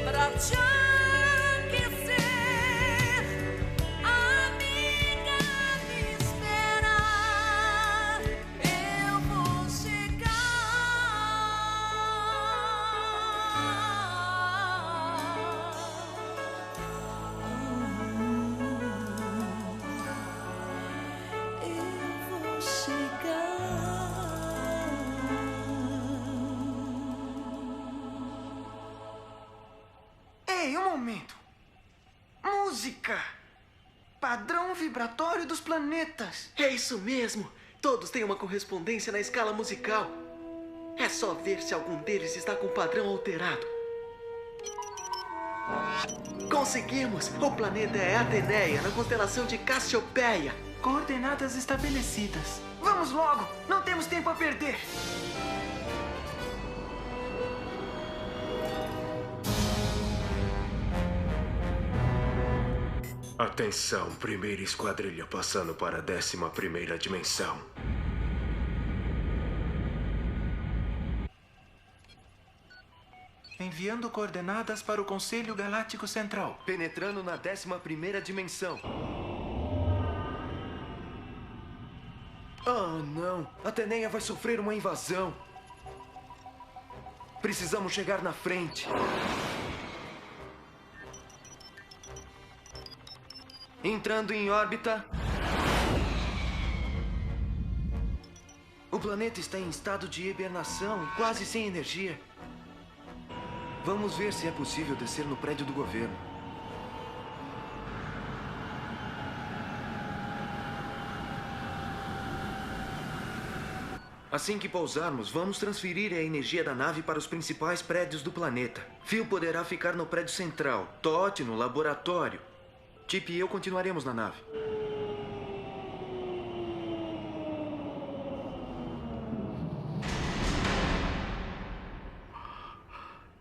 pra te aquecer. Amiga, me espera, eu vou chegar. Eu vou chegar. Ei, um momento. Música! Padrão vibratório dos planetas. É isso mesmo! Todos têm uma correspondência na escala musical. É só ver se algum deles está com o padrão alterado. Conseguimos! O planeta é Ateneia, na constelação de Cassiopeia. Coordenadas estabelecidas. Vamos logo! Não temos tempo a perder! Atenção, primeira esquadrilha passando para a 11ª dimensão. Enviando coordenadas para o Conselho Galáctico Central. Penetrando na 11ª dimensão. Oh, não! Ateneia vai sofrer uma invasão. Precisamos chegar na frente. Entrando em órbita. O planeta está em estado de hibernação e quase sem energia. Vamos ver se é possível descer no prédio do governo. Assim que pousarmos, vamos transferir a energia da nave para os principais prédios do planeta. Phil poderá ficar no prédio central, Todd no laboratório. Chip e eu continuaremos na nave.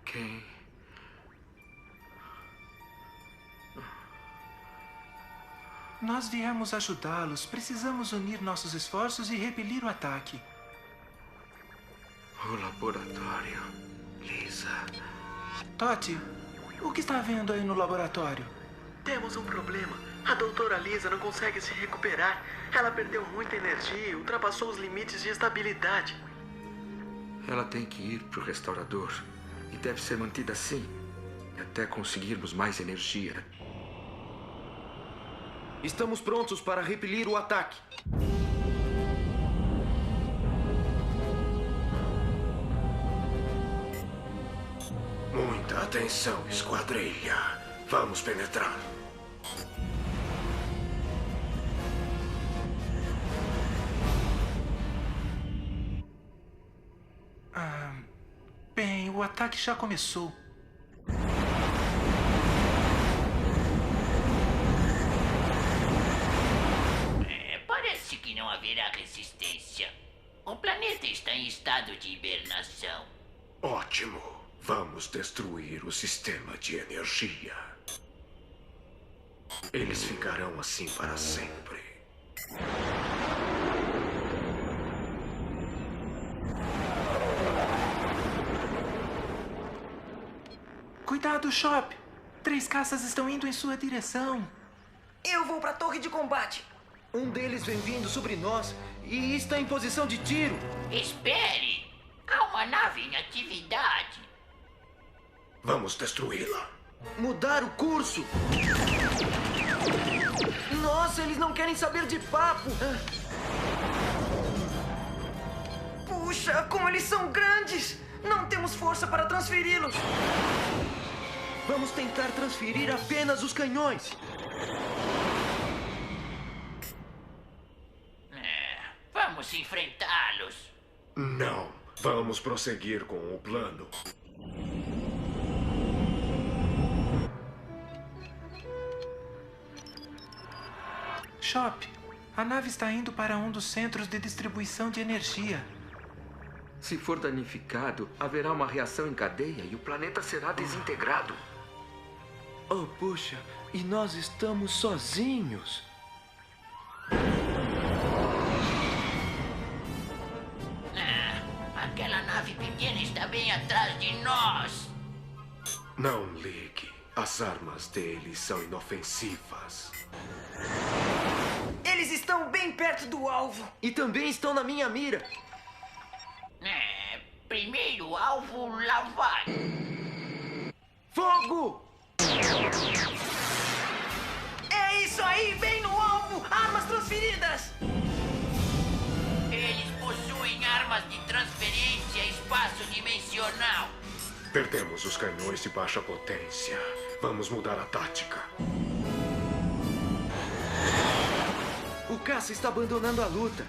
Quem? Nós viemos ajudá-los. Precisamos unir nossos esforços e repelir o ataque. O laboratório. Lisa. Totti, o que está havendo aí no laboratório? Temos um problema. A doutora Lisa não consegue se recuperar. Ela perdeu muita energia e ultrapassou os limites de estabilidade. Ela tem que ir para o restaurador. E deve ser mantida assim. Até conseguirmos mais energia. Estamos prontos para repelir o ataque. Muita atenção, esquadrilha. Vamos penetrar. Bem, o ataque já começou. Parece que não haverá resistência. O planeta está em estado de hibernação. Ótimo. Vamos destruir o sistema de energia. Eles ficarão assim para sempre. Cuidado, Chop! 3 caças estão indo em sua direção. Eu vou para a torre de combate. Um deles vem vindo sobre nós e está em posição de tiro. Espere! Há uma nave em atividade. Vamos destruí-la. Mudar o curso. Nossa, eles não querem saber de papo. Puxa, como eles são grandes! Não temos força para transferi-los. Vamos tentar transferir apenas os canhões. Vamos enfrentá-los. Não. Vamos prosseguir com o plano. Chop, a nave está indo para um dos centros de distribuição de energia. Se for danificado, haverá uma reação em cadeia e o planeta será desintegrado. Oh, puxa, e nós estamos sozinhos. Aquela nave pequena está bem atrás de nós. Não ligue. As armas deles são inofensivas. Eles estão bem perto do alvo. E também estão na minha mira. Primeiro alvo, lá vai. Fogo! É isso aí, bem no alvo! Armas transferidas! Eles possuem armas de transferência espaço-dimensional. Perdemos os canhões de baixa potência. Vamos mudar a tática. O caça está abandonando a luta.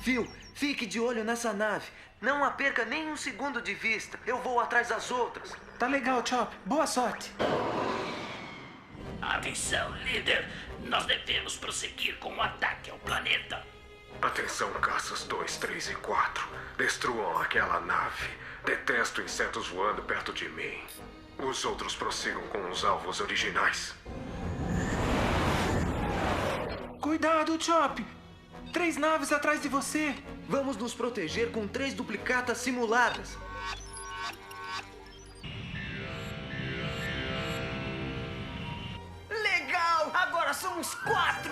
Phil, fique de olho nessa nave. Não a perca nem um segundo de vista. Eu vou atrás das outras. Tá legal, Chop. Boa sorte. Atenção, líder. Nós devemos prosseguir com o ataque ao planeta. Atenção, caças 2, 3 e 4. Destruam aquela nave. Detesto insetos voando perto de mim. Os outros prossigam com os alvos originais. Cuidado, Chop! 3 naves atrás de você. Vamos nos proteger com 3 duplicatas simuladas. Legal! Agora somos 4!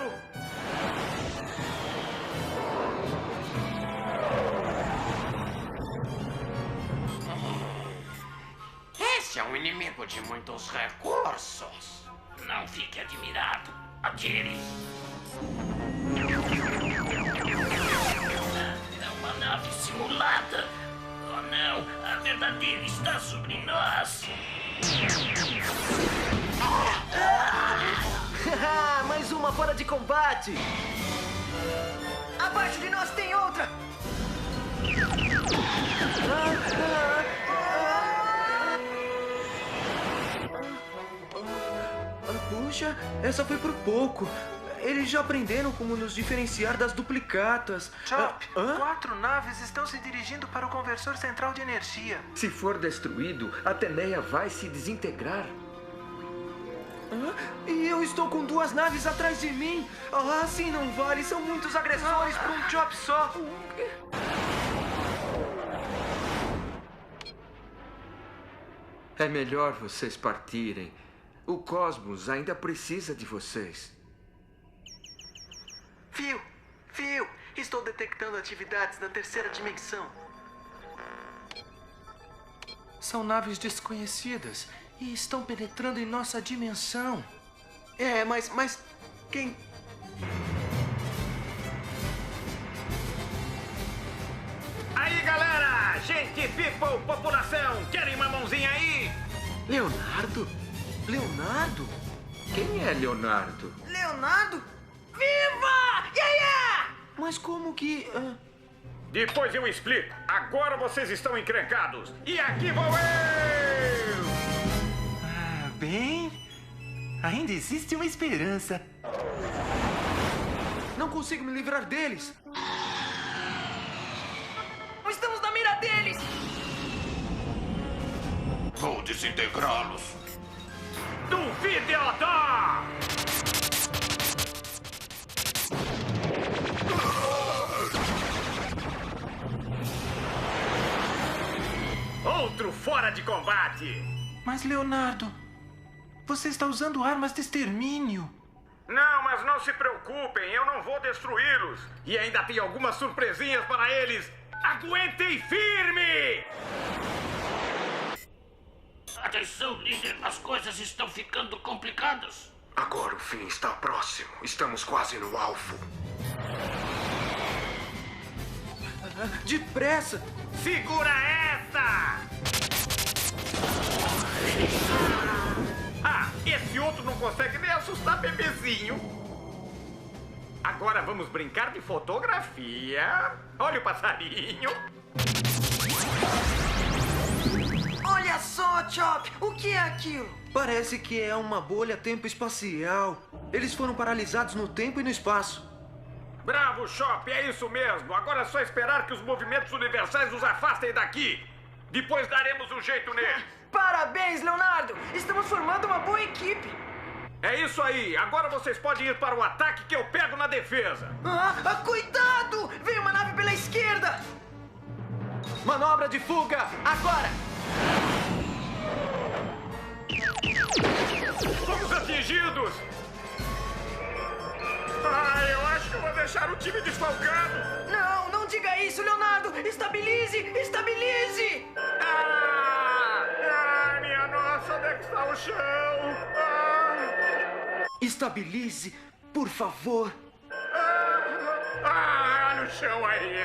Esse é um inimigo de muitos recursos. Não fique admirado. Atire. É uma nave simulada. Oh não, a verdadeira está sobre nós. Mais uma fora de combate. Abaixo de nós tem outra. Puxa, essa foi por pouco. Eles já aprenderam como nos diferenciar das duplicatas. Chop, 4 naves estão se dirigindo para o conversor central de energia. Se for destruído, a Teneia vai se desintegrar. E eu estou com 2 naves atrás de mim. Assim não vale. São muitos agressores para um Chop só. É melhor vocês partirem. O cosmos ainda precisa de vocês. Phil, estou detectando atividades na 3ª dimensão. São naves desconhecidas e estão penetrando em nossa dimensão. Mas quem... Aí, galera! Gente, people, população, querem uma mãozinha aí? Leonardo? Quem é Leonardo? Leonardo? Viva! Yeah! Mas como que... Depois eu explico. Agora vocês estão encrencados. E aqui vou eu! Bem... Ainda existe uma esperança. Não consigo me livrar deles. Estamos na mira deles! Vou desintegrá-los. Duvido, idiota! Outro fora de combate! Mas, Leonardo, você está usando armas de extermínio. Não, mas não se preocupem, eu não vou destruí-los. E ainda tem algumas surpresinhas para eles. Aguentem firme! Atenção, líder, as coisas estão ficando complicadas. Agora o fim está próximo. Estamos quase no alvo. Depressa! Segura essa! Ah, esse outro não consegue nem assustar bebezinho. Agora vamos brincar de fotografia. Olha o passarinho. Olha só, Chop! O que é aquilo? Parece que é uma bolha tempo espacial. Eles foram paralisados no tempo e no espaço. Bravo, Chop, é isso mesmo. Agora é só esperar que os movimentos universais os afastem daqui. Depois daremos um jeito neles. Parabéns, Leonardo! Estamos formando uma boa equipe. É isso aí. Agora vocês podem ir para o ataque que eu pego na defesa. Cuidado! Vem uma nave pela esquerda! Manobra de fuga, agora! Fomos atingidos! Eu acho que eu vou deixar o time desfalcado. Não diga isso, Leonardo! Estabilize! Estabilize! Minha nossa, onde é que está o chão? Estabilize, por favor. No chão aí.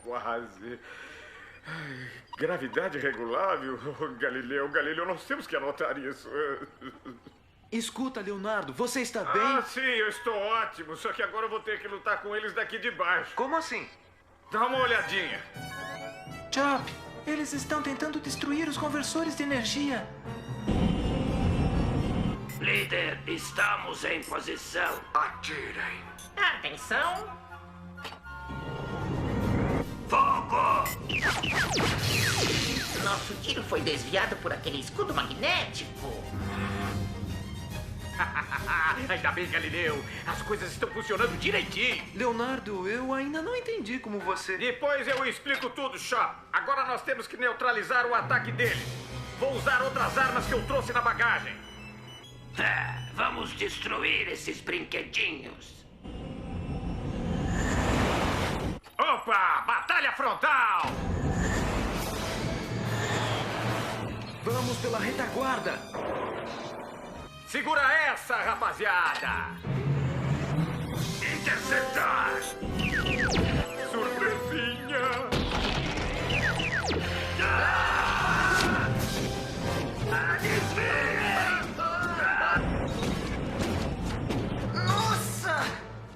Quase. Gravidade regulável? Galileu, nós temos que anotar isso. Escuta, Leonardo, você está bem? Sim, eu estou ótimo. Só que agora eu vou ter que lutar com eles daqui de baixo. Como assim? Dá uma olhadinha. Chop, eles estão tentando destruir os conversores de energia. Líder, estamos em posição. Atirem. Atenção. Fogo! Nosso tiro foi desviado por aquele escudo magnético. Ainda bem, Galileu. As coisas estão funcionando direitinho. Leonardo, eu ainda não entendi como você... Depois eu explico tudo, Chop. Agora nós temos que neutralizar o ataque dele. Vou usar outras armas que eu trouxe na bagagem. Vamos destruir esses brinquedinhos. Opa! Batalha frontal! Vamos pela retaguarda. Segura essa, rapaziada! Interceptar! Surpresinha! Nossa!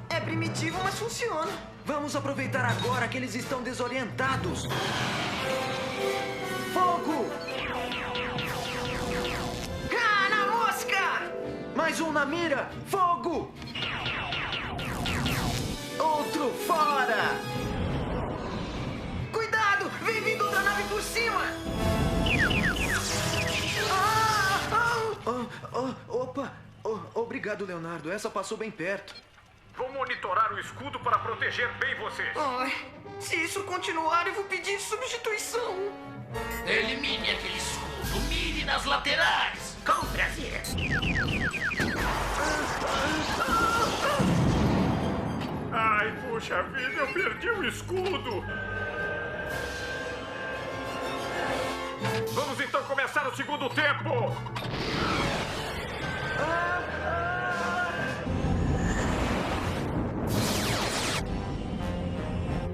É primitivo, mas funciona. Vamos aproveitar agora que eles estão desorientados. Fogo! Na mosca! Mais um na mira! Fogo! Outro fora! Cuidado! Vem vindo outra nave por cima! Opa! Obrigado, Leonardo. Essa passou bem perto. Vou monitorar o escudo para proteger bem vocês. Se isso continuar, eu vou pedir substituição. Elimine aquele escudo. Mire nas laterais. Com prazer. Ai, puxa vida, eu perdi o escudo. Vamos então começar o segundo tempo.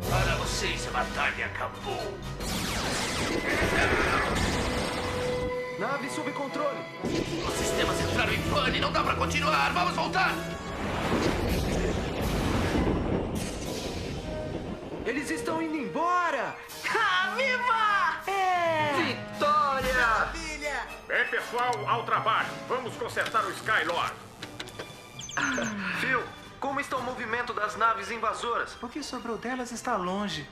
Para vocês, a batalha acabou. Nave sob controle. Os sistemas entraram em pane. Não dá pra continuar. Vamos voltar. Eles estão indo embora. Viva! Vitória! Maravilha! Bem, pessoal, ao trabalho. Vamos consertar o Skylord. Phil, como está o movimento das naves invasoras? O que sobrou delas está longe.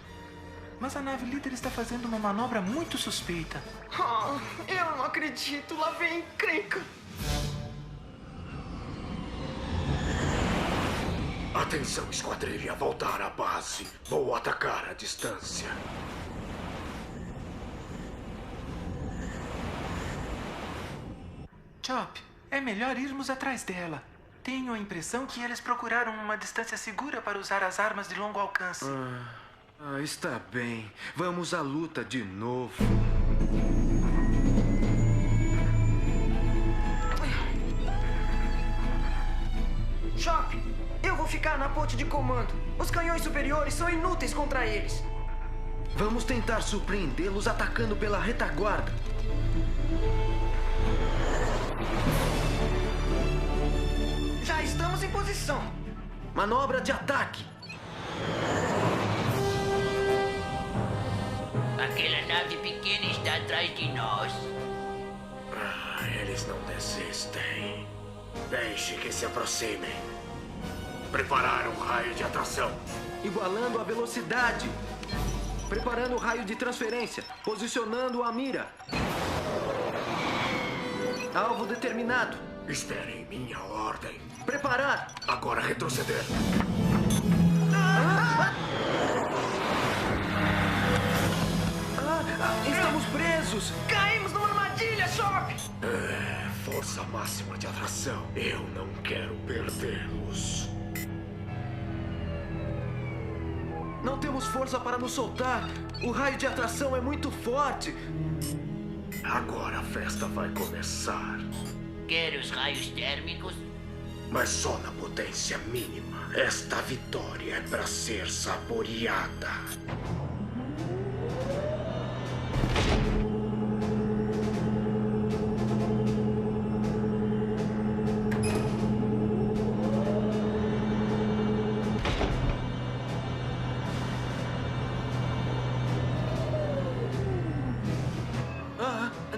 Mas a nave líder está fazendo uma manobra muito suspeita. Eu não acredito. Lá vem encrenca. Atenção, esquadrilha, voltar à base. Vou atacar à distância. Chop, é melhor irmos atrás dela. Tenho a impressão que eles procuraram uma distância segura para usar as armas de longo alcance. Está bem. Vamos à luta de novo. Chop, eu vou ficar na ponte de comando. Os canhões superiores são inúteis contra eles. Vamos tentar surpreendê-los atacando pela retaguarda. Já estamos em posição. Manobra de ataque. Aquela nave pequena está atrás de nós. Eles não desistem. Deixe que se aproximem. Preparar um raio de atração. Igualando a velocidade. Preparando o raio de transferência. Posicionando a mira. Alvo determinado. Esperem minha ordem. Preparar. Agora retroceder. Estamos presos. Caímos numa armadilha, Chop. Força máxima de atração. Eu não quero perdê-los. Não temos força para nos soltar. O raio de atração é muito forte. Agora a festa vai começar. Quer os raios térmicos? Mas só na potência mínima. Esta vitória é para ser saboreada.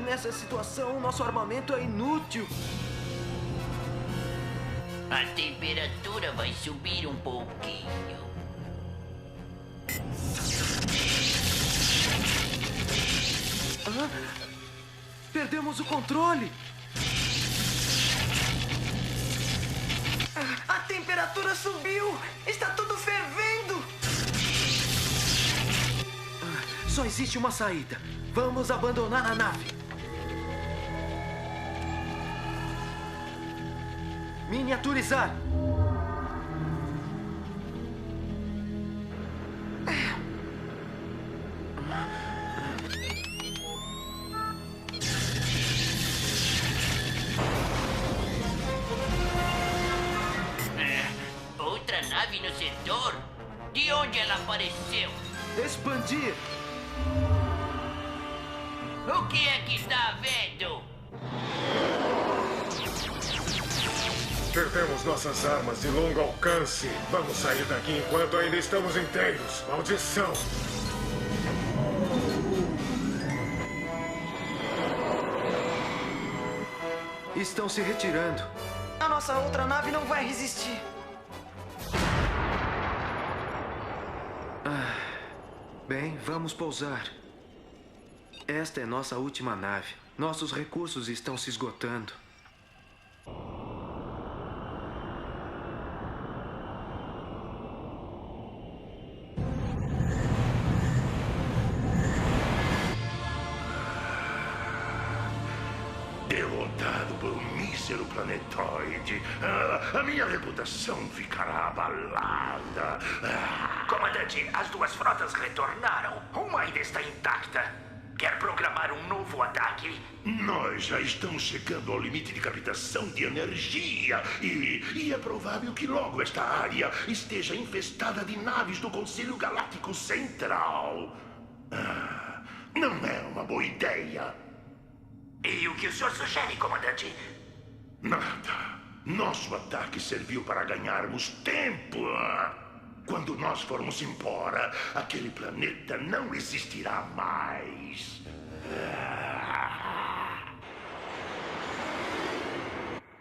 Nessa situação, nosso armamento é inútil. A temperatura vai subir um pouquinho. Perdemos o controle. A temperatura subiu. Está tudo fervendo. Só existe uma saída. Vamos abandonar a nave. Miniaturizar. Outra nave no setor? De onde ela apareceu? Expandir. O que é que está havendo? Perdemos nossas armas de longo alcance. Vamos sair daqui enquanto ainda estamos inteiros. Maldição! Estão se retirando. A nossa outra nave não vai resistir. Bem, vamos pousar. Esta é nossa última nave. Nossos recursos estão se esgotando. Derrotado por um mísero planetoide, a minha reputação ficará abalada. Comandante, as duas frotas retornaram. Uma ainda está intacta. Quer programar um novo ataque? Nós já estamos chegando ao limite de captação de energia e é provável que logo esta área esteja infestada de naves do Conselho Galáctico Central. Não é uma boa ideia. E o que o senhor sugere, comandante? Nada. Nosso ataque serviu para ganharmos tempo. Quando nós formos embora, aquele planeta não existirá mais.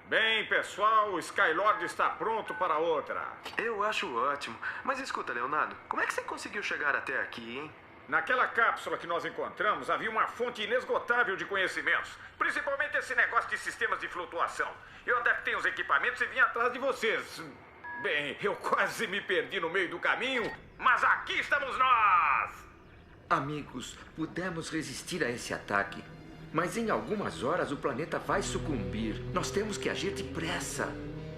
Bem, pessoal, o Skylord está pronto para outra. Eu acho ótimo. Mas escuta, Leonardo, como é que você conseguiu chegar até aqui, hein? Naquela cápsula que nós encontramos, havia uma fonte inesgotável de conhecimentos. Principalmente esse negócio de sistemas de flutuação. Eu adaptei os equipamentos e vim atrás de vocês. Bem, eu quase me perdi no meio do caminho, mas aqui estamos nós! Amigos, pudemos resistir a esse ataque. Mas em algumas horas o planeta vai sucumbir. Nós temos que agir depressa.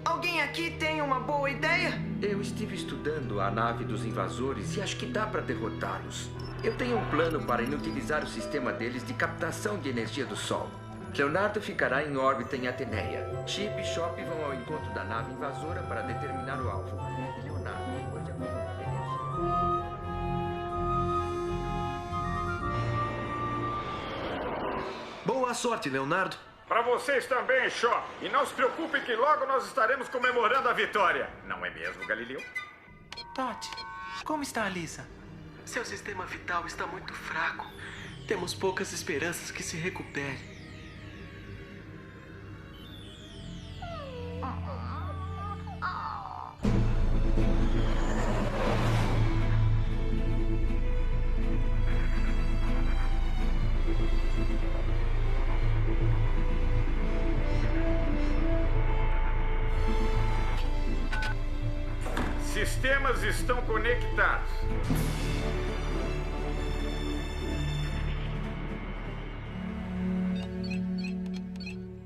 Alguém aqui tem uma boa ideia? Eu estive estudando a nave dos invasores e acho que dá para derrotá-los. Eu tenho um plano para inutilizar o sistema deles de captação de energia do Sol. Leonardo ficará em órbita em Ateneia. Chip e Shop vão ao encontro da nave invasora para determinar o alvo. E Leonardo, depois de acumular energia... Boa sorte, Leonardo. Para vocês também, Shaw. E não se preocupem que logo nós estaremos comemorando a vitória. Não é mesmo, Galileu? Dot, como está a Lisa? Seu sistema vital está muito fraco. Temos poucas esperanças que se recupere. Sistemas estão conectados.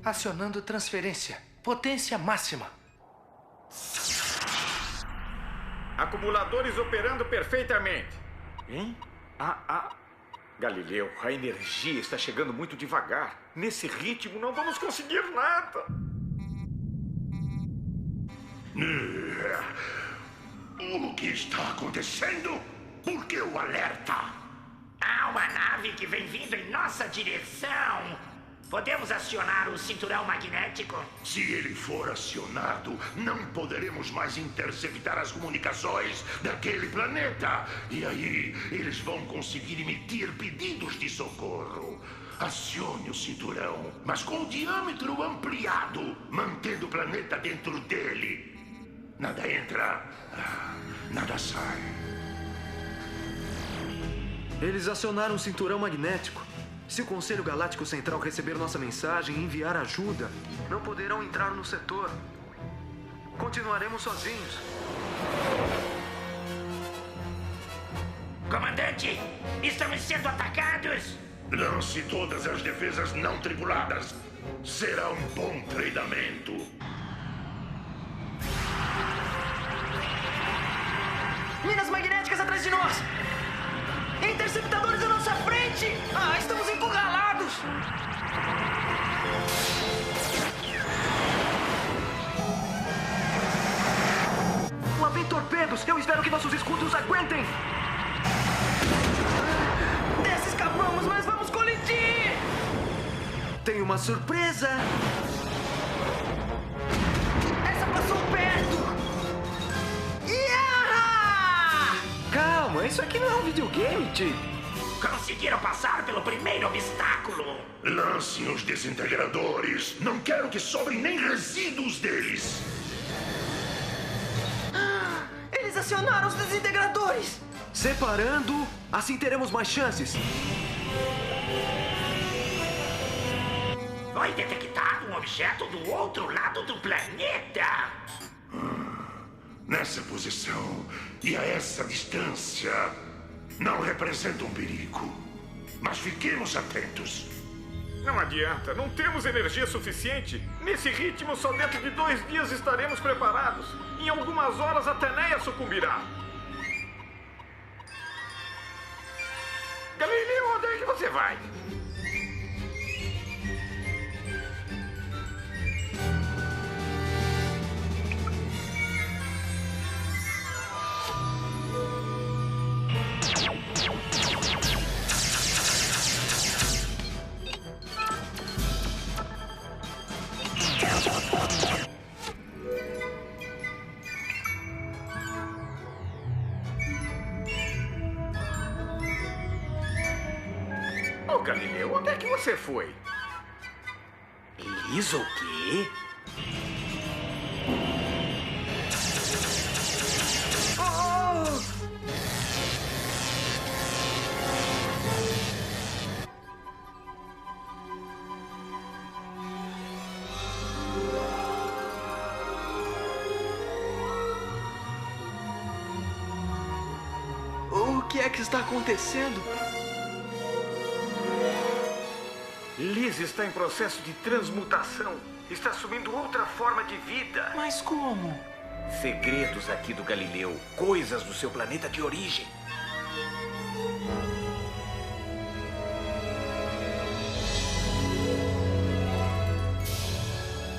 Acionando transferência. Potência máxima. Acumuladores operando perfeitamente. Hein? Galileu, a energia está chegando muito devagar. Nesse ritmo não vamos conseguir nada. O que está acontecendo? Por que o alerta? Há uma nave que vem vindo em nossa direção. Podemos acionar o cinturão magnético? Se ele for acionado, não poderemos mais interceptar as comunicações daquele planeta. E aí, eles vão conseguir emitir pedidos de socorro. Acione o cinturão, mas com o diâmetro ampliado, mantendo o planeta dentro dele. Nada entra, nada sai. Eles acionaram o cinturão magnético. Se o Conselho Galáctico Central receber nossa mensagem e enviar ajuda, não poderão entrar no setor. Continuaremos sozinhos. Comandante, estamos sendo atacados! Lance todas as defesas não tripuladas. Será um bom treinamento. Minas magnéticas atrás de nós! Interceptadores à nossa frente! Estamos encurralados! Lá vem torpedos! Eu espero que nossos escudos aguentem! Dessa escapamos, mas vamos colidir! Tem uma surpresa! Essa passou perto! Calma, isso aqui não é um videogame, Chip. Conseguiram passar pelo primeiro obstáculo. Lancem os desintegradores. Não quero que sobrem nem resíduos deles. Eles acionaram os desintegradores. Separando, assim teremos mais chances. Foi detectado um objeto do outro lado do planeta. Nessa posição e a essa distância, não representa um perigo. Mas fiquemos atentos. Não adianta, não temos energia suficiente. Nesse ritmo, só dentro de 2 dias estaremos preparados. Em algumas horas, a Ateneia sucumbirá. Galileu, onde é que você vai? Ô, Galileu, onde é que você foi? Elisa, o quê? é que está acontecendo? Liz está em processo de transmutação. Está assumindo outra forma de vida. Mas como? Segredos aqui do Galileu. Coisas do seu planeta de origem.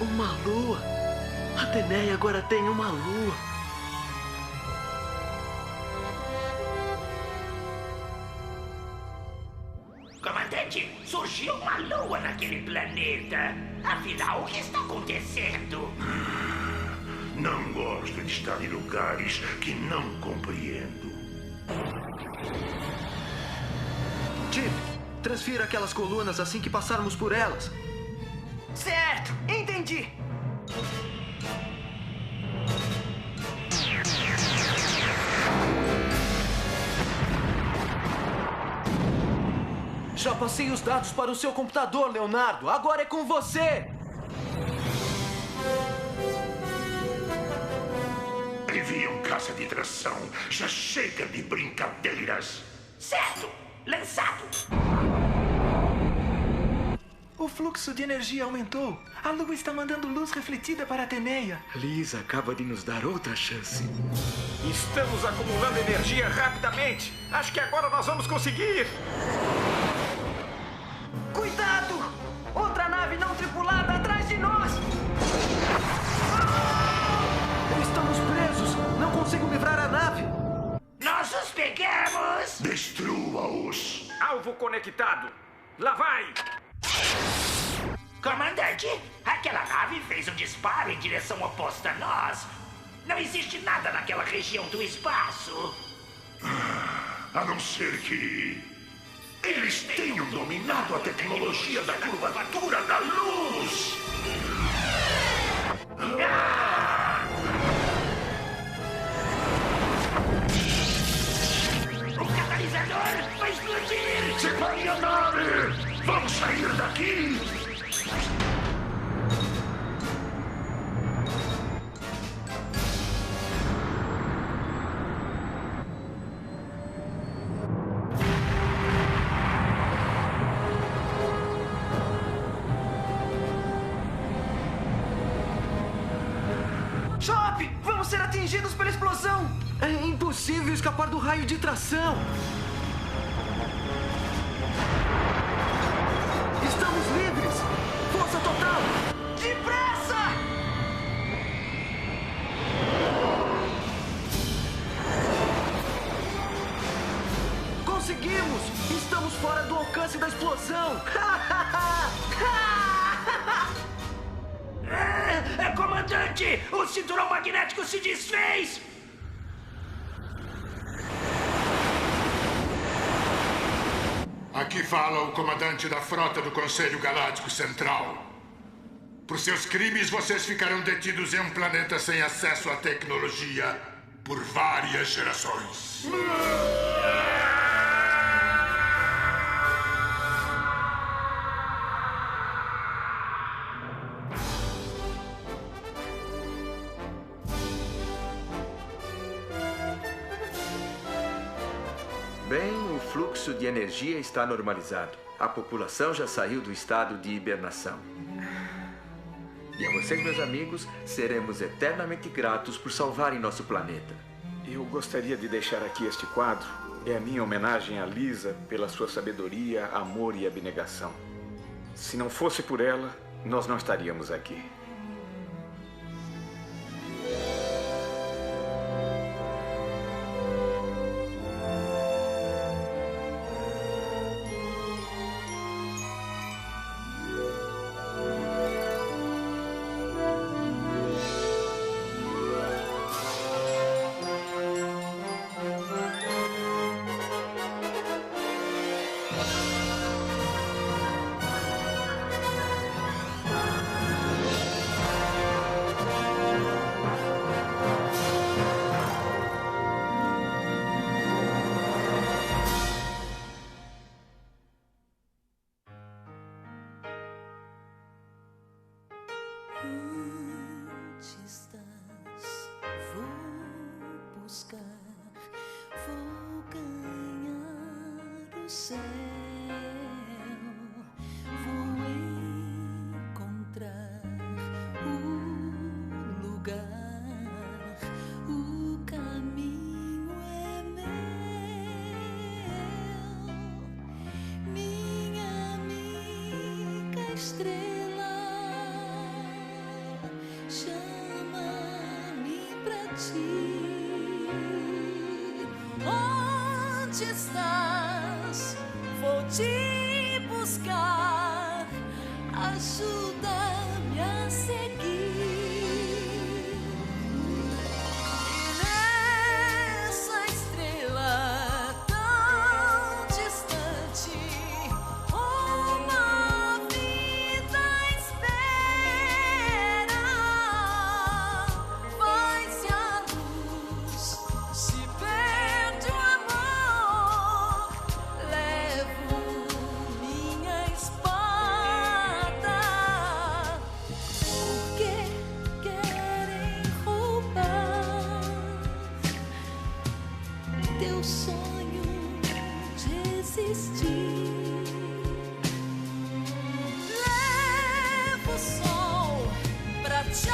Uma lua. Ateneia agora tem uma lua. Comandante, surgiu uma lua naquele planeta. Afinal, o que está acontecendo? Não gosto de estar em lugares que não compreendo. Chip, transfira aquelas colunas assim que passarmos por elas. Certo, entendi. Já passei os dados para o seu computador, Leonardo. Agora é com você. Envia um caça de tração. Já chega de brincadeiras. Certo, lançado. O fluxo de energia aumentou. A lua está mandando luz refletida para Ateneia. Liz acaba de nos dar outra chance. Estamos acumulando energia rapidamente. Acho que agora nós vamos conseguir. Cuidado! Outra nave não tripulada atrás de nós! Estamos presos! Não consigo livrar a nave! Nós os pegamos! Destrua-os! Alvo conectado. Lá vai! Comandante, aquela nave fez um disparo em direção oposta a nós. Não existe nada naquela região do espaço. A não ser que eles tenham dominado a tecnologia da curvatura da luz. O catalisador vai explodir! Separe a nave! Vamos sair daqui! Chop! Vamos ser atingidos pela explosão! É impossível escapar do raio de tração! Estamos livres! Força total! Depressa! Conseguimos! Estamos fora do alcance da explosão! Comandante! O cinturão magnético se desfez! Aqui fala o comandante da frota do Conselho Galáctico Central. Por seus crimes, vocês ficarão detidos em um planeta sem acesso à tecnologia por várias gerações. Bem, o fluxo de energia está normalizado. A população já saiu do estado de hibernação. E a vocês, meus amigos, seremos eternamente gratos por salvarem nosso planeta. Eu gostaria de deixar aqui este quadro. É a minha homenagem a Lisa pela sua sabedoria, amor e abnegação. Se não fosse por ela, nós não estaríamos aqui. Onde estás? Vou buscar, vou ganhar. no céu vou encontrar o lugar, o caminho é meu, minha amiga estrela, chama-me pra ti. Onde estás? Vou te buscar, ajuda-me a seguir. E nessa estrela tão distante, uma vida espera. Vai-se a luz, se perde o amor, levo minha espada. Porque querem roubar teu sonho de existir. Levo o sol pra te